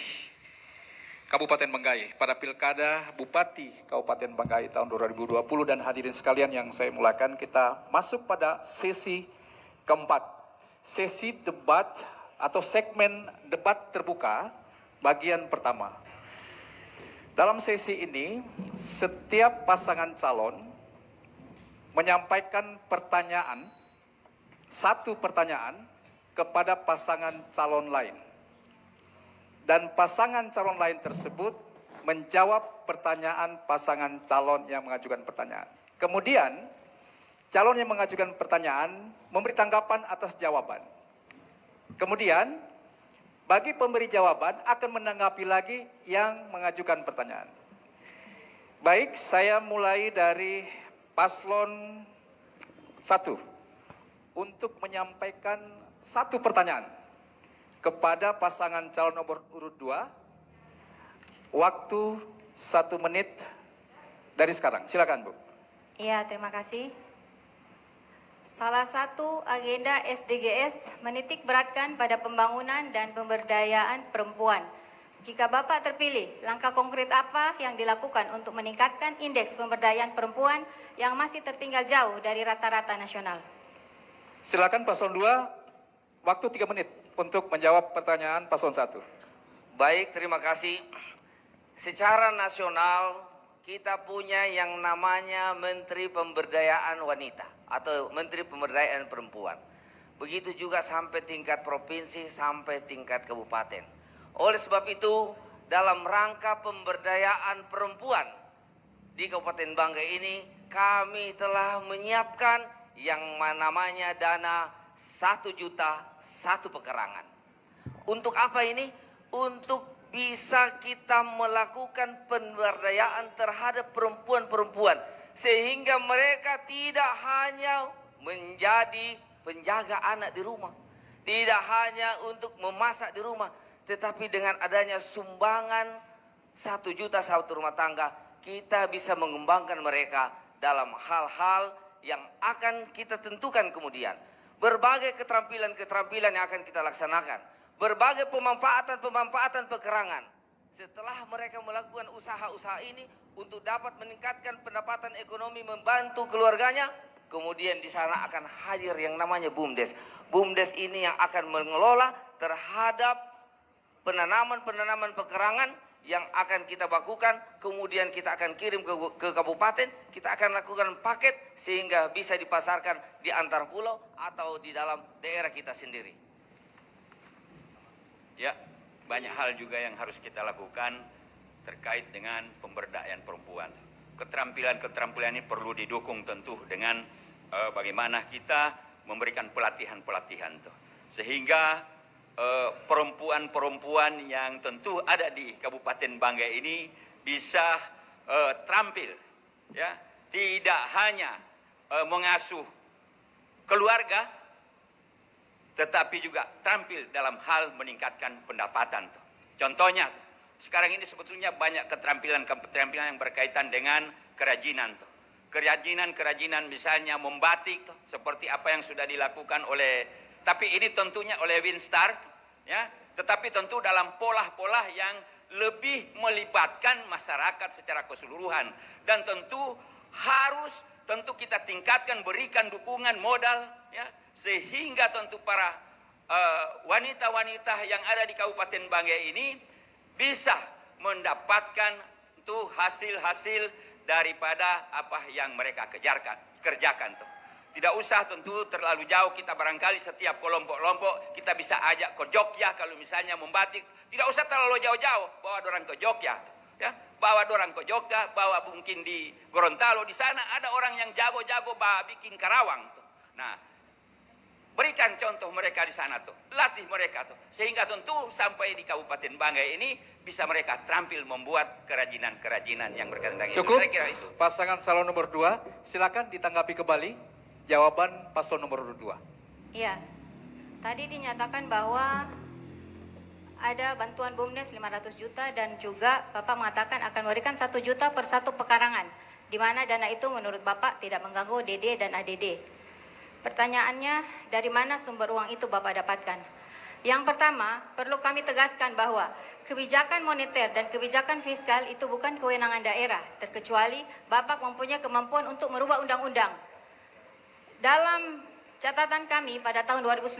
Kabupaten Banggai pada Pilkada Bupati Kabupaten Banggai tahun 2020 dan hadirin sekalian yang saya muliakan, kita masuk pada sesi keempat. Sesi debat atau segmen debat terbuka bagian pertama. Dalam sesi ini, setiap pasangan calon menyampaikan pertanyaan, satu pertanyaan kepada pasangan calon lain. Dan pasangan calon lain tersebut menjawab pertanyaan pasangan calon yang mengajukan pertanyaan. Kemudian, calon yang mengajukan pertanyaan memberi tanggapan atas jawaban. Kemudian, bagi pemberi jawaban akan menanggapi lagi yang mengajukan pertanyaan. Baik, saya mulai dari paslon 1 untuk menyampaikan satu pertanyaan kepada pasangan calon nomor urut 2, waktu 1 menit dari sekarang. Silakan, Bu. Iya, terima kasih. Salah satu agenda SDGs menitik beratkan pada pembangunan dan pemberdayaan perempuan. Jika Bapak terpilih, langkah konkret apa yang dilakukan untuk meningkatkan indeks pemberdayaan perempuan yang masih tertinggal jauh dari rata-rata nasional? Silakan paslon 2, waktu 3 menit untuk menjawab pertanyaan paslon 1. Baik, terima kasih. Secara nasional kita punya yang namanya Menteri Pemberdayaan Wanita atau Menteri Pemberdayaan Perempuan. Begitu juga sampai tingkat provinsi, sampai tingkat kabupaten. Oleh sebab itu, dalam rangka pemberdayaan perempuan di Kabupaten Banggai ini, kami telah menyiapkan yang namanya dana 1 juta 1 pekarangan. Untuk apa ini? Untuk bisa kita melakukan pemberdayaan terhadap perempuan-perempuan, sehingga mereka tidak hanya menjadi penjaga anak di rumah, tidak hanya untuk memasak di rumah, tetapi dengan adanya sumbangan 1 juta 1 rumah tangga, kita bisa mengembangkan mereka dalam hal-hal yang akan kita tentukan kemudian. Berbagai keterampilan-keterampilan yang akan kita laksanakan, berbagai pemanfaatan pekerangan. Setelah mereka melakukan usaha-usaha ini untuk dapat meningkatkan pendapatan ekonomi, membantu keluarganya, kemudian di sana akan hadir yang namanya BUMDes. BUMDes ini yang akan mengelola terhadap penanaman pekerangan yang akan kita bakukan, kemudian kita akan kirim ke kabupaten, kita akan lakukan paket sehingga bisa dipasarkan di antar pulau atau di dalam daerah kita sendiri. Ya, banyak hal juga yang harus kita lakukan terkait dengan pemberdayaan perempuan. Keterampilan-keterampilan ini perlu didukung tentu dengan bagaimana kita memberikan pelatihan-pelatihan tuh. Sehingga perempuan-perempuan yang tentu ada di Kabupaten Banggai ini bisa terampil, ya, tidak hanya mengasuh keluarga, tetapi juga tampil dalam hal meningkatkan pendapatan. Contohnya, sekarang ini sebetulnya banyak keterampilan yang berkaitan dengan kerajinan. Kerajinan misalnya membatik, seperti apa yang sudah dilakukan oleh, tapi ini tentunya oleh Winstar, ya, tetapi tentu dalam pola-pola yang lebih melibatkan masyarakat secara keseluruhan, dan tentu kita tingkatkan, berikan dukungan modal, ya, sehingga tentu para wanita-wanita yang ada di Kabupaten Banggai ini bisa mendapatkan tuh hasil-hasil daripada apa yang mereka kerjakan tuh. Tidak usah tentu terlalu jauh, kita barangkali setiap kelompok-kelompok kita bisa ajak ke Jogja kalau misalnya membatik. Tidak usah terlalu jauh-jauh, bawa orang ke Jogja, ya, bawa orang ke Jogja, bawa mungkin di Gorontalo, di sana ada orang yang jago-jago bikin karawang tuh. Nah, berikan contoh mereka di sana tuh, latih mereka tuh, sehingga tentu sampai di Kabupaten Banggai ini bisa mereka terampil membuat kerajinan-kerajinan yang berkaitan dengan Cukup. Saya kira itu. Pasangan calon nomor 2, silakan ditanggapi kembali jawaban paslon nomor 2. Iya, tadi dinyatakan bahwa ada bantuan BUMDes 500 juta dan juga Bapak mengatakan akan memberikan 1 juta per 1 pekarangan, di mana dana itu menurut Bapak tidak mengganggu DD dan ADD. Pertanyaannya, dari mana sumber uang itu Bapak dapatkan? Yang pertama, perlu kami tegaskan bahwa kebijakan moneter dan kebijakan fiskal itu bukan kewenangan daerah, terkecuali Bapak mempunyai kemampuan untuk merubah undang-undang. Dalam catatan kami pada tahun 2019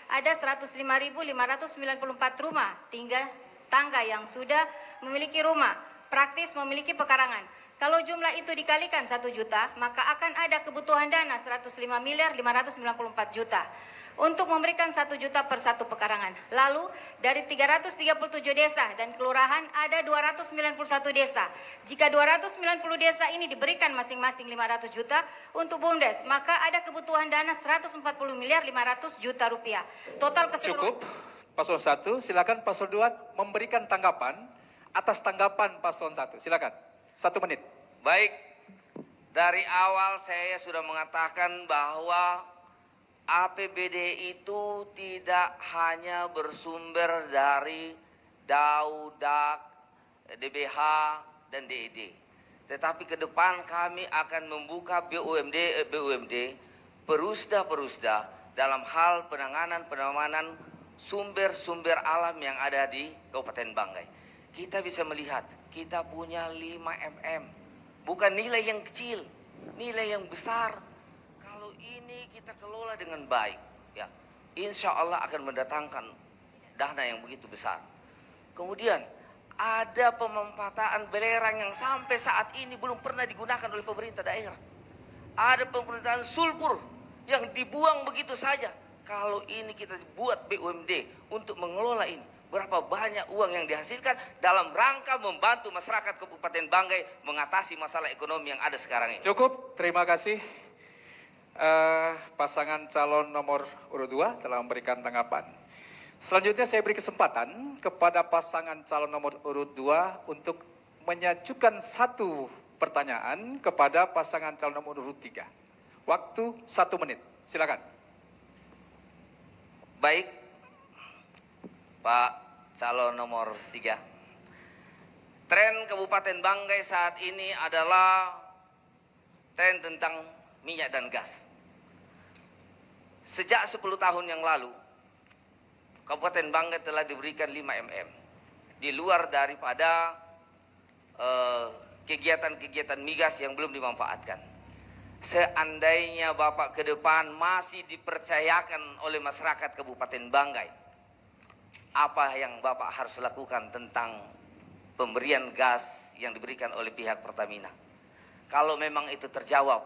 ada 105.594 rumah tangga yang sudah memiliki rumah, praktis memiliki pekarangan. Kalau jumlah itu dikalikan 1 juta, maka akan ada kebutuhan dana 105.594 juta untuk memberikan 1 juta per 1 pekarangan. Lalu dari 337 desa dan kelurahan ada 291 desa. Jika 290 desa ini diberikan masing-masing 500 juta untuk BUMDes, maka ada kebutuhan dana 140.500 juta rupiah. Total keseluruhan. Cukup. Paslon 1, silakan paslon 2 memberikan tanggapan atas tanggapan paslon 1. Silakan. 1 menit. Baik, dari awal saya sudah mengatakan bahwa APBD itu tidak hanya bersumber dari DAUDAK, DBH, dan DED. Tetapi ke depan kami akan membuka BUMD, perusda dalam hal penanganan sumber-sumber alam yang ada di Kabupaten Banggai. Kita bisa melihat, kita punya 5 mm. Bukan nilai yang kecil, nilai yang besar. Kalau ini kita kelola dengan baik, ya, insya Allah akan mendatangkan dana yang begitu besar. Kemudian ada pemanfaatan belerang yang sampai saat ini belum pernah digunakan oleh pemerintah daerah. Ada pemerintahan sulfur yang dibuang begitu saja kalau ini kita buat BUMD untuk mengelola ini, berapa banyak uang yang dihasilkan dalam rangka membantu masyarakat Kabupaten Banggai mengatasi masalah ekonomi yang ada sekarang ini. Cukup, terima kasih. Pasangan calon nomor urut 2 telah memberikan tanggapan. Selanjutnya saya beri kesempatan kepada pasangan calon nomor urut 2 untuk menyajukan satu pertanyaan kepada pasangan calon nomor urut 3. Waktu 1 menit, silakan. Baik, Pak calon nomor 3. Tren Kabupaten Banggai saat ini adalah tren tentang minyak dan gas. Sejak 10 tahun yang lalu, Kabupaten Banggai telah diberikan 5 mm. Di luar daripada kegiatan-kegiatan migas yang belum dimanfaatkan. Seandainya Bapak ke depan masih dipercayakan oleh masyarakat Kabupaten Banggai, apa yang Bapak harus lakukan tentang pemberian gas yang diberikan oleh pihak Pertamina? Kalau memang itu terjawab,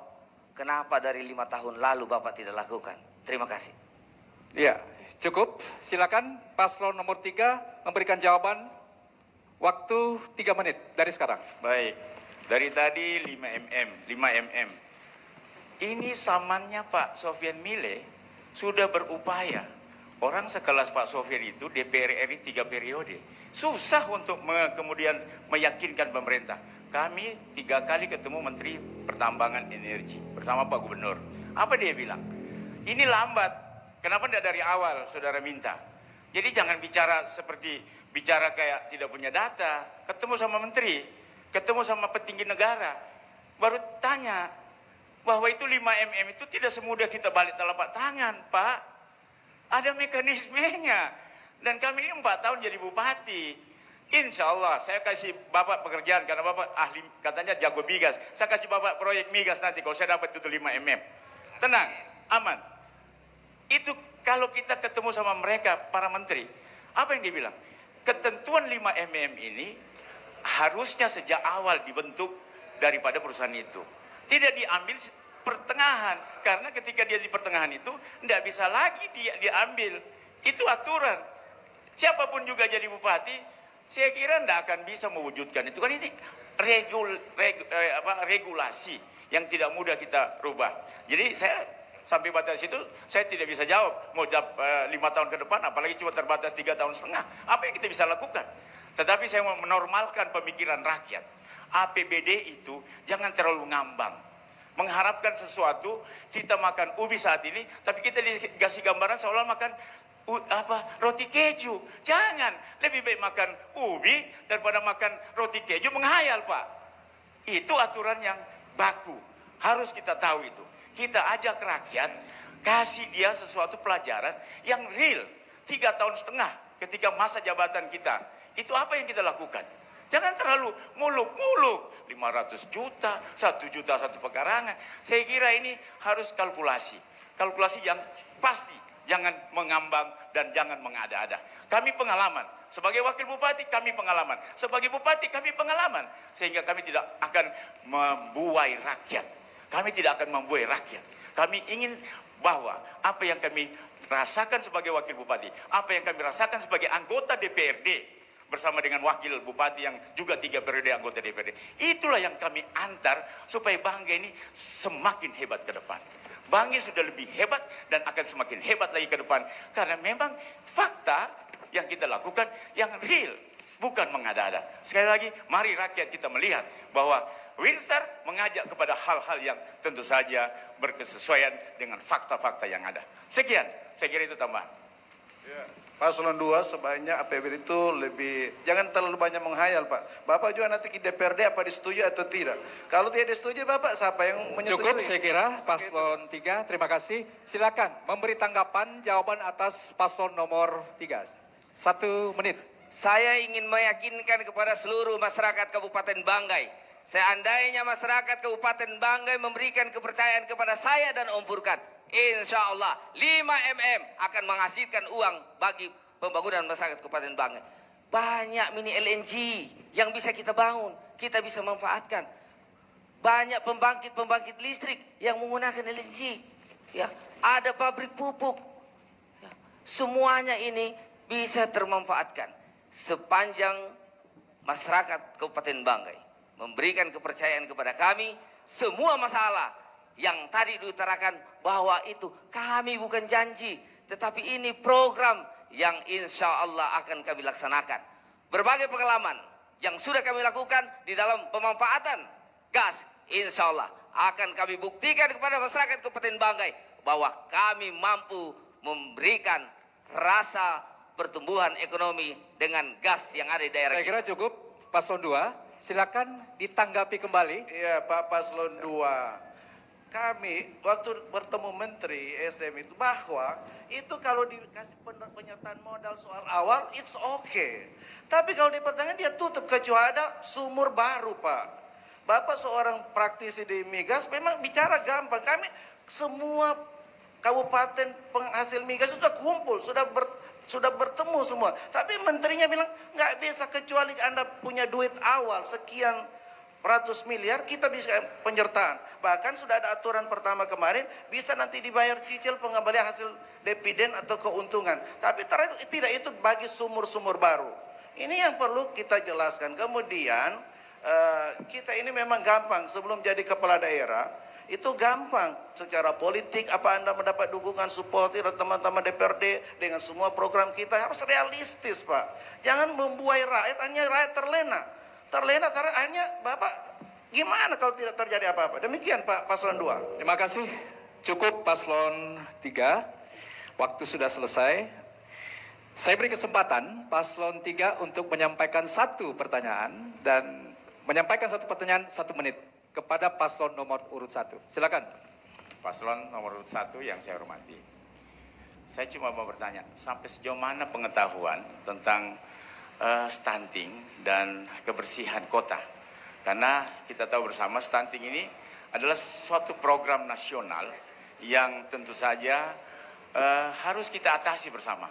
kenapa dari 5 tahun lalu Bapak tidak lakukan? Terima kasih. Ya, cukup. Silakan paslon nomor 3 memberikan jawaban. Waktu 3 menit dari sekarang. Baik, dari tadi 5 mm. Ini samannya Pak Sofian Mile sudah berupaya. Orang sekelas Pak Sofian itu DPR RI 3 periode. Susah untuk kemudian meyakinkan pemerintah. Kami 3 kali ketemu Menteri Pertambangan Energi bersama Pak Gubernur. Apa dia bilang? Ini lambat. Kenapa tidak dari awal saudara minta? Jadi jangan bicara seperti bicara kayak tidak punya data. Ketemu sama menteri, ketemu sama petinggi negara, baru tanya bahwa itu 5 mm itu tidak semudah kita balik telapak tangan, Pak. Ada mekanismenya. Dan kami ini 4 tahun jadi bupati. Insya Allah saya kasih Bapak pekerjaan karena Bapak ahli katanya jago migas. Saya kasih Bapak proyek migas nanti kalau saya dapat itu 5 mm. Tenang, aman. Itu kalau kita ketemu sama mereka, para menteri, apa yang dibilang? Ketentuan 5 mm ini harusnya sejak awal dibentuk daripada perusahaan itu. Tidak diambil pertengahan, karena ketika dia di pertengahan itu, tidak bisa lagi dia diambil. Itu aturan. Siapapun juga jadi bupati, saya kira tidak akan bisa mewujudkan itu. Kan ini regulasi yang tidak mudah kita rubah. Jadi saya sampai batas itu saya tidak bisa jawab mau jawab 5 tahun ke depan, apalagi cuma terbatas 3 tahun setengah. Apa yang kita bisa lakukan? Tetapi saya mau menormalkan pemikiran rakyat. APBD itu jangan terlalu ngambang. Mengharapkan sesuatu, kita makan ubi saat ini, tapi kita dikasih gambaran seolah makan roti keju. Jangan, lebih baik makan ubi daripada makan roti keju, menghayal Pak. Itu aturan yang baku. Harus kita tahu itu. Kita ajak rakyat, kasih dia sesuatu pelajaran yang real. 3 tahun setengah ketika masa jabatan kita. Itu apa yang kita lakukan? Jangan terlalu muluk-muluk. 500 juta, 1 juta satu pekarangan. Saya kira ini harus kalkulasi. Kalkulasi yang pasti. Jangan mengambang dan jangan mengada-ada. Kami pengalaman. Sebagai wakil bupati kami pengalaman. Sebagai bupati kami pengalaman. Sehingga kami tidak akan membuai rakyat. Kami tidak akan membuai rakyat. Kami ingin bahwa apa yang kami rasakan sebagai wakil bupati, apa yang kami rasakan sebagai anggota DPRD bersama dengan wakil bupati yang juga 3 periode anggota DPRD, itulah yang kami antar supaya Banggai ini semakin hebat ke depan. Banggai sudah lebih hebat dan akan semakin hebat lagi ke depan karena memang fakta yang kita lakukan yang real, bukan mengada-ada. Sekali lagi, mari rakyat kita melihat bahwa Winstar mengajak kepada hal-hal yang tentu saja berkesesuaian dengan fakta-fakta yang ada. Sekian, saya kira itu tambahan. Ya. Paslon 2 sebaiknya APBD itu lebih, jangan terlalu banyak menghayal Pak. Bapak juga nanti ke DPRD apa disetujui atau tidak. Kalau tidak disetujui Bapak, siapa yang menyetujui? Cukup saya kira paslon 3, terima kasih. Silakan memberi tanggapan jawaban atas paslon nomor 3. 1 menit. Saya ingin meyakinkan kepada seluruh masyarakat Kabupaten Banggai. Seandainya masyarakat Kabupaten Banggai memberikan kepercayaan kepada saya dan Om Furkan, insya Allah 5 mm akan menghasilkan uang bagi pembangunan masyarakat Kabupaten Banggai. Banyak mini LNG yang bisa kita bangun, kita bisa manfaatkan. Banyak pembangkit listrik yang menggunakan LNG. Ya, ada pabrik pupuk. semuanya ini bisa termanfaatkan sepanjang masyarakat Kabupaten Banggai memberikan kepercayaan kepada kami. Semua masalah yang tadi diutarakan bahwa itu kami bukan janji, tetapi ini program yang insya Allah akan kami laksanakan. Berbagai pengalaman yang sudah kami lakukan di dalam pemanfaatan gas, insya Allah akan kami buktikan kepada masyarakat Kabupaten Banggai bahwa kami mampu memberikan rasa pertumbuhan ekonomi dengan gas yang ada di daerah Saya kira cukup. Paslon 2, silakan ditanggapi kembali. Iya Pak Paslon 2, kami waktu bertemu Menteri SDM itu bahwa itu kalau dikasih penyertaan modal soal awal it's okay, tapi kalau di pertengahan dia tutup kecuali ada sumur baru Pak. Bapak seorang praktisi di migas memang bicara gampang, kami semua kabupaten penghasil migas sudah kumpul, sudah bertemu semua. Tapi menterinya bilang nggak bisa kecuali Anda punya duit awal sekian ratus miliar, kita bisa penyertaan. Bahkan sudah ada aturan pertama kemarin, bisa nanti dibayar cicil pengembalian hasil dividen atau keuntungan. Tapi tidak itu bagi sumur-sumur baru. Ini yang perlu kita jelaskan. Kemudian kita ini memang gampang sebelum jadi kepala daerah. Itu gampang secara politik, apa Anda mendapat dukungan support dari teman-teman DPRD dengan semua program kita harus realistis Pak. Jangan membuai rakyat, hanya rakyat terlena hanya Bapak gimana kalau tidak terjadi apa-apa. Demikian Pak Paslon 2. Terima kasih. Cukup Paslon 3. Waktu sudah selesai. Saya beri kesempatan Paslon 3 untuk menyampaikan satu pertanyaan dan menyampaikan satu pertanyaan 1 menit kepada paslon nomor urut 1. Silakan. Paslon nomor urut 1 yang saya hormati. Saya cuma mau bertanya, sampai sejauh mana pengetahuan tentang stunting dan kebersihan kota? Karena kita tahu bersama stunting ini adalah suatu program nasional yang tentu saja harus kita atasi bersama.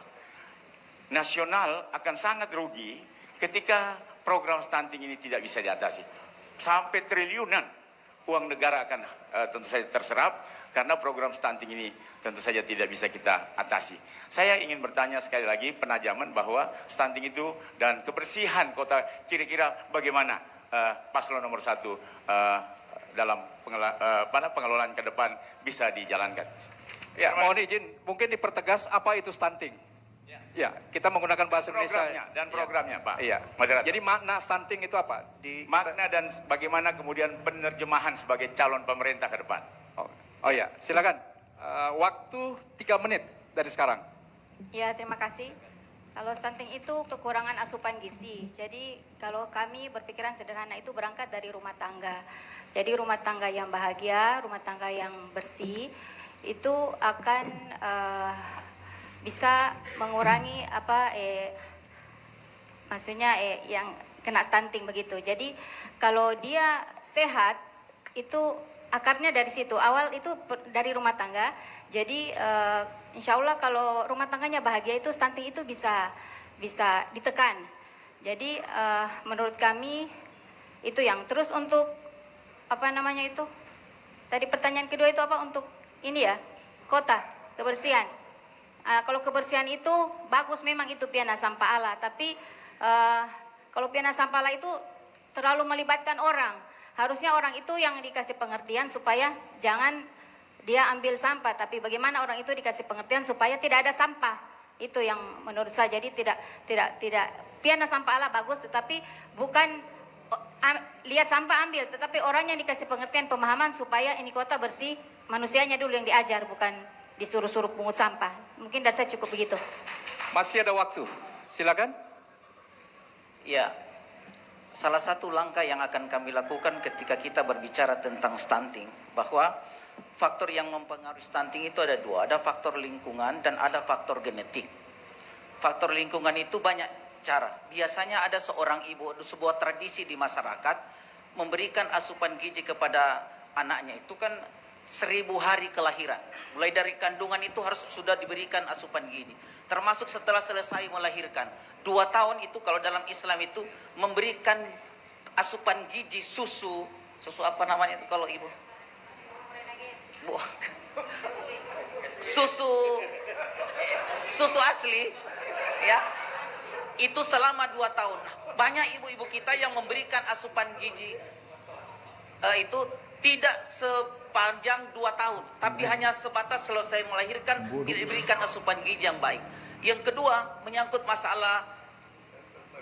Nasional akan sangat rugi ketika program stunting ini tidak bisa diatasi. Sampai triliunan uang negara akan tentu saja terserap karena program stunting ini tentu saja tidak bisa kita atasi. Saya ingin bertanya sekali lagi penajaman bahwa stunting itu dan kebersihan kota kira-kira bagaimana paslon nomor 1 dalam pengelolaan ke depan bisa dijalankan. Ya, mohon izin, mungkin dipertegas apa itu stunting. Ya, kita menggunakan bahasa Indonesia. Programnya, Pak. Iya. Moderator. Jadi makna stunting itu apa? Makna dan bagaimana kemudian penerjemahan sebagai calon pemerintah ke depan. Oh ya, silakan. Waktu 3 menit dari sekarang. Ya, terima kasih. Kalau stunting itu kekurangan asupan gizi. Jadi kalau kami berpikiran sederhana itu berangkat dari rumah tangga. Jadi rumah tangga yang bahagia, rumah tangga yang bersih itu akan bisa mengurangi yang kena stunting begitu. Jadi kalau dia sehat itu akarnya dari situ. Awal itu dari rumah tangga. Jadi insya Allah kalau rumah tangganya bahagia itu stunting itu bisa ditekan. Jadi menurut kami itu yang terus untuk tadi pertanyaan kedua itu apa untuk ini ya kota kebersihan. Kalau kebersihan itu bagus memang itu piana sampah Allah, tapi kalau piana sampah Allah itu terlalu melibatkan orang. Harusnya orang itu yang dikasih pengertian supaya jangan dia ambil sampah, tapi bagaimana orang itu dikasih pengertian supaya tidak ada sampah. Itu yang menurut saya. Jadi tidak piana sampah Allah bagus, tetapi bukan lihat sampah ambil, tetapi orang yang dikasih pengertian pemahaman supaya ini kota bersih, manusianya dulu yang diajar, bukan disuruh-suruh pungut sampah. Mungkin dari saya cukup begitu. Masih ada waktu. Silakan. Ya, salah satu langkah yang akan kami lakukan ketika kita berbicara tentang stunting, bahwa faktor yang mempengaruhi stunting itu ada 2, ada faktor lingkungan dan ada faktor genetik. Faktor lingkungan itu banyak cara. Biasanya ada seorang ibu, sebuah tradisi di masyarakat memberikan asupan gizi kepada anaknya. Itu kan 1000 hari kelahiran. Mulai dari kandungan itu harus sudah diberikan asupan gizi. Termasuk setelah selesai melahirkan. 2 tahun itu kalau dalam Islam itu memberikan asupan gizi susu. Susu apa namanya itu kalau ibu? Susu Susu asli, ya. Itu selama 2 tahun. Banyak ibu-ibu kita yang memberikan asupan gizi itu tidak sepanjang 2 tahun, tapi hanya sebatas selesai melahirkan tidak diberikan asupan gizi yang baik. Yang kedua, menyangkut masalah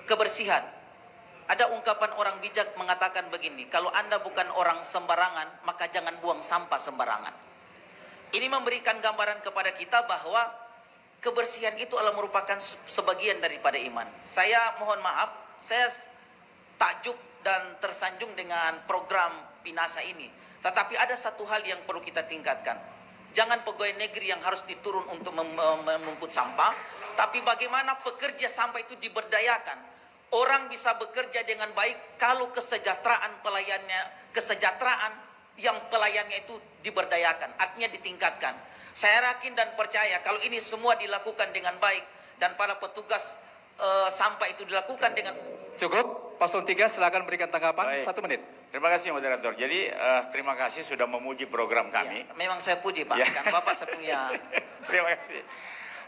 kebersihan. Ada ungkapan orang bijak mengatakan begini, kalau Anda bukan orang sembarangan, maka jangan buang sampah sembarangan. Ini memberikan gambaran kepada kita bahwa kebersihan itu adalah merupakan sebagian daripada iman. Saya mohon maaf, saya takjub dan tersanjung dengan program Pinasa ini. Tetapi ada satu hal yang perlu kita tingkatkan. Jangan pegawai negeri yang harus diturun untuk mengangkut sampah, tapi bagaimana pekerja sampah itu diberdayakan. Orang bisa bekerja dengan baik kalau kesejahteraan yang pelayannya itu diberdayakan, artinya ditingkatkan. Saya yakin dan percaya kalau ini semua dilakukan dengan baik dan para petugas sampah itu dilakukan dengan... Cukup, Paslon 3 silakan berikan tanggapan. Baik. 1 menit. Terima kasih moderator. Jadi terima kasih sudah memuji program kami. Ya, memang saya puji Pak, Ya. kan Bapak saya punya Terima kasih.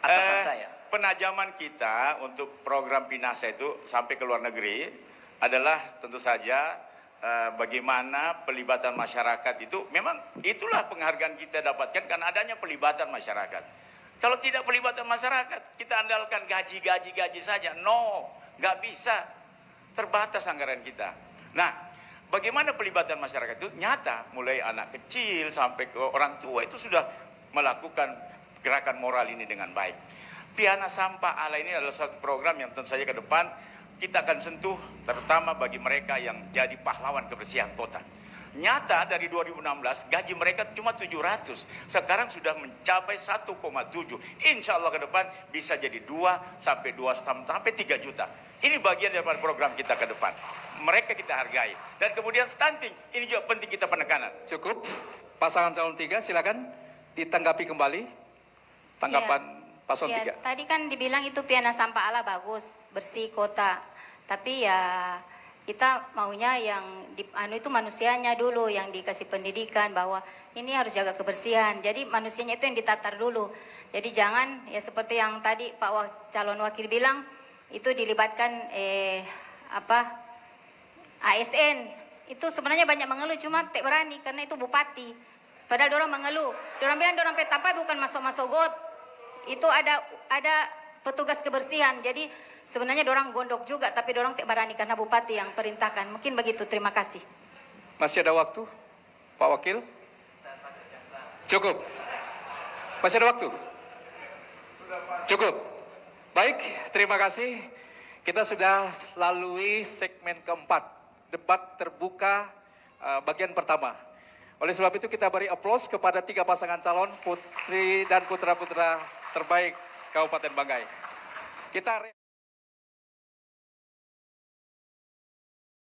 atasan saya. Penajaman kita untuk program Pinasa itu sampai ke luar negeri adalah tentu saja bagaimana pelibatan masyarakat itu, memang itulah penghargaan kita dapatkan karena adanya pelibatan masyarakat. Kalau tidak pelibatan masyarakat, kita andalkan gaji saja. No, nggak bisa. Terbatas anggaran kita. Nah, bagaimana pelibatan masyarakat itu nyata, mulai anak kecil sampai ke orang tua itu sudah melakukan gerakan moral ini dengan baik. Piana Sampah Ala ini adalah satu program yang tentu saja ke depan kita akan sentuh, terutama bagi mereka yang jadi pahlawan kebersihan kota. Nyata dari 2016 gaji mereka cuma 700, sekarang sudah mencapai 1,7. Insya Allah ke depan bisa jadi 2 sampai 3 juta. Ini bagian daripada program kita ke depan. Mereka kita hargai. Dan kemudian stunting, ini juga penting kita penekanan. Cukup. Pasangan calon 3 silakan ditanggapi kembali. Tanggapan Paslon 3. Tadi kan dibilang itu Piana Sampah Ala bagus, bersih kota. Tapi ya kita maunya yang itu manusianya dulu yang dikasih pendidikan bahwa ini harus jaga kebersihan. Jadi manusianya itu yang ditatar dulu. Jadi jangan ya seperti yang tadi Pak calon wakil bilang itu dilibatkan ASN. Itu sebenarnya banyak mengeluh cuma tak berani karena itu bupati. Padahal dorang mengeluh. Dorang bilang dorang petapa bukan masuk-masuk got. Itu ada petugas kebersihan. Jadi sebenarnya dorang gondok juga, tapi dorang tak berani karena bupati yang perintahkan. Mungkin begitu. Terima kasih. Masih ada waktu, Pak Wakil? Cukup. Masih ada waktu? Cukup. Baik, terima kasih. Kita sudah lalui segmen keempat, debat terbuka bagian pertama. Oleh sebab itu kita beri aplaus kepada 3 pasangan calon putri dan putra-putra terbaik Kabupaten Banggai. Kita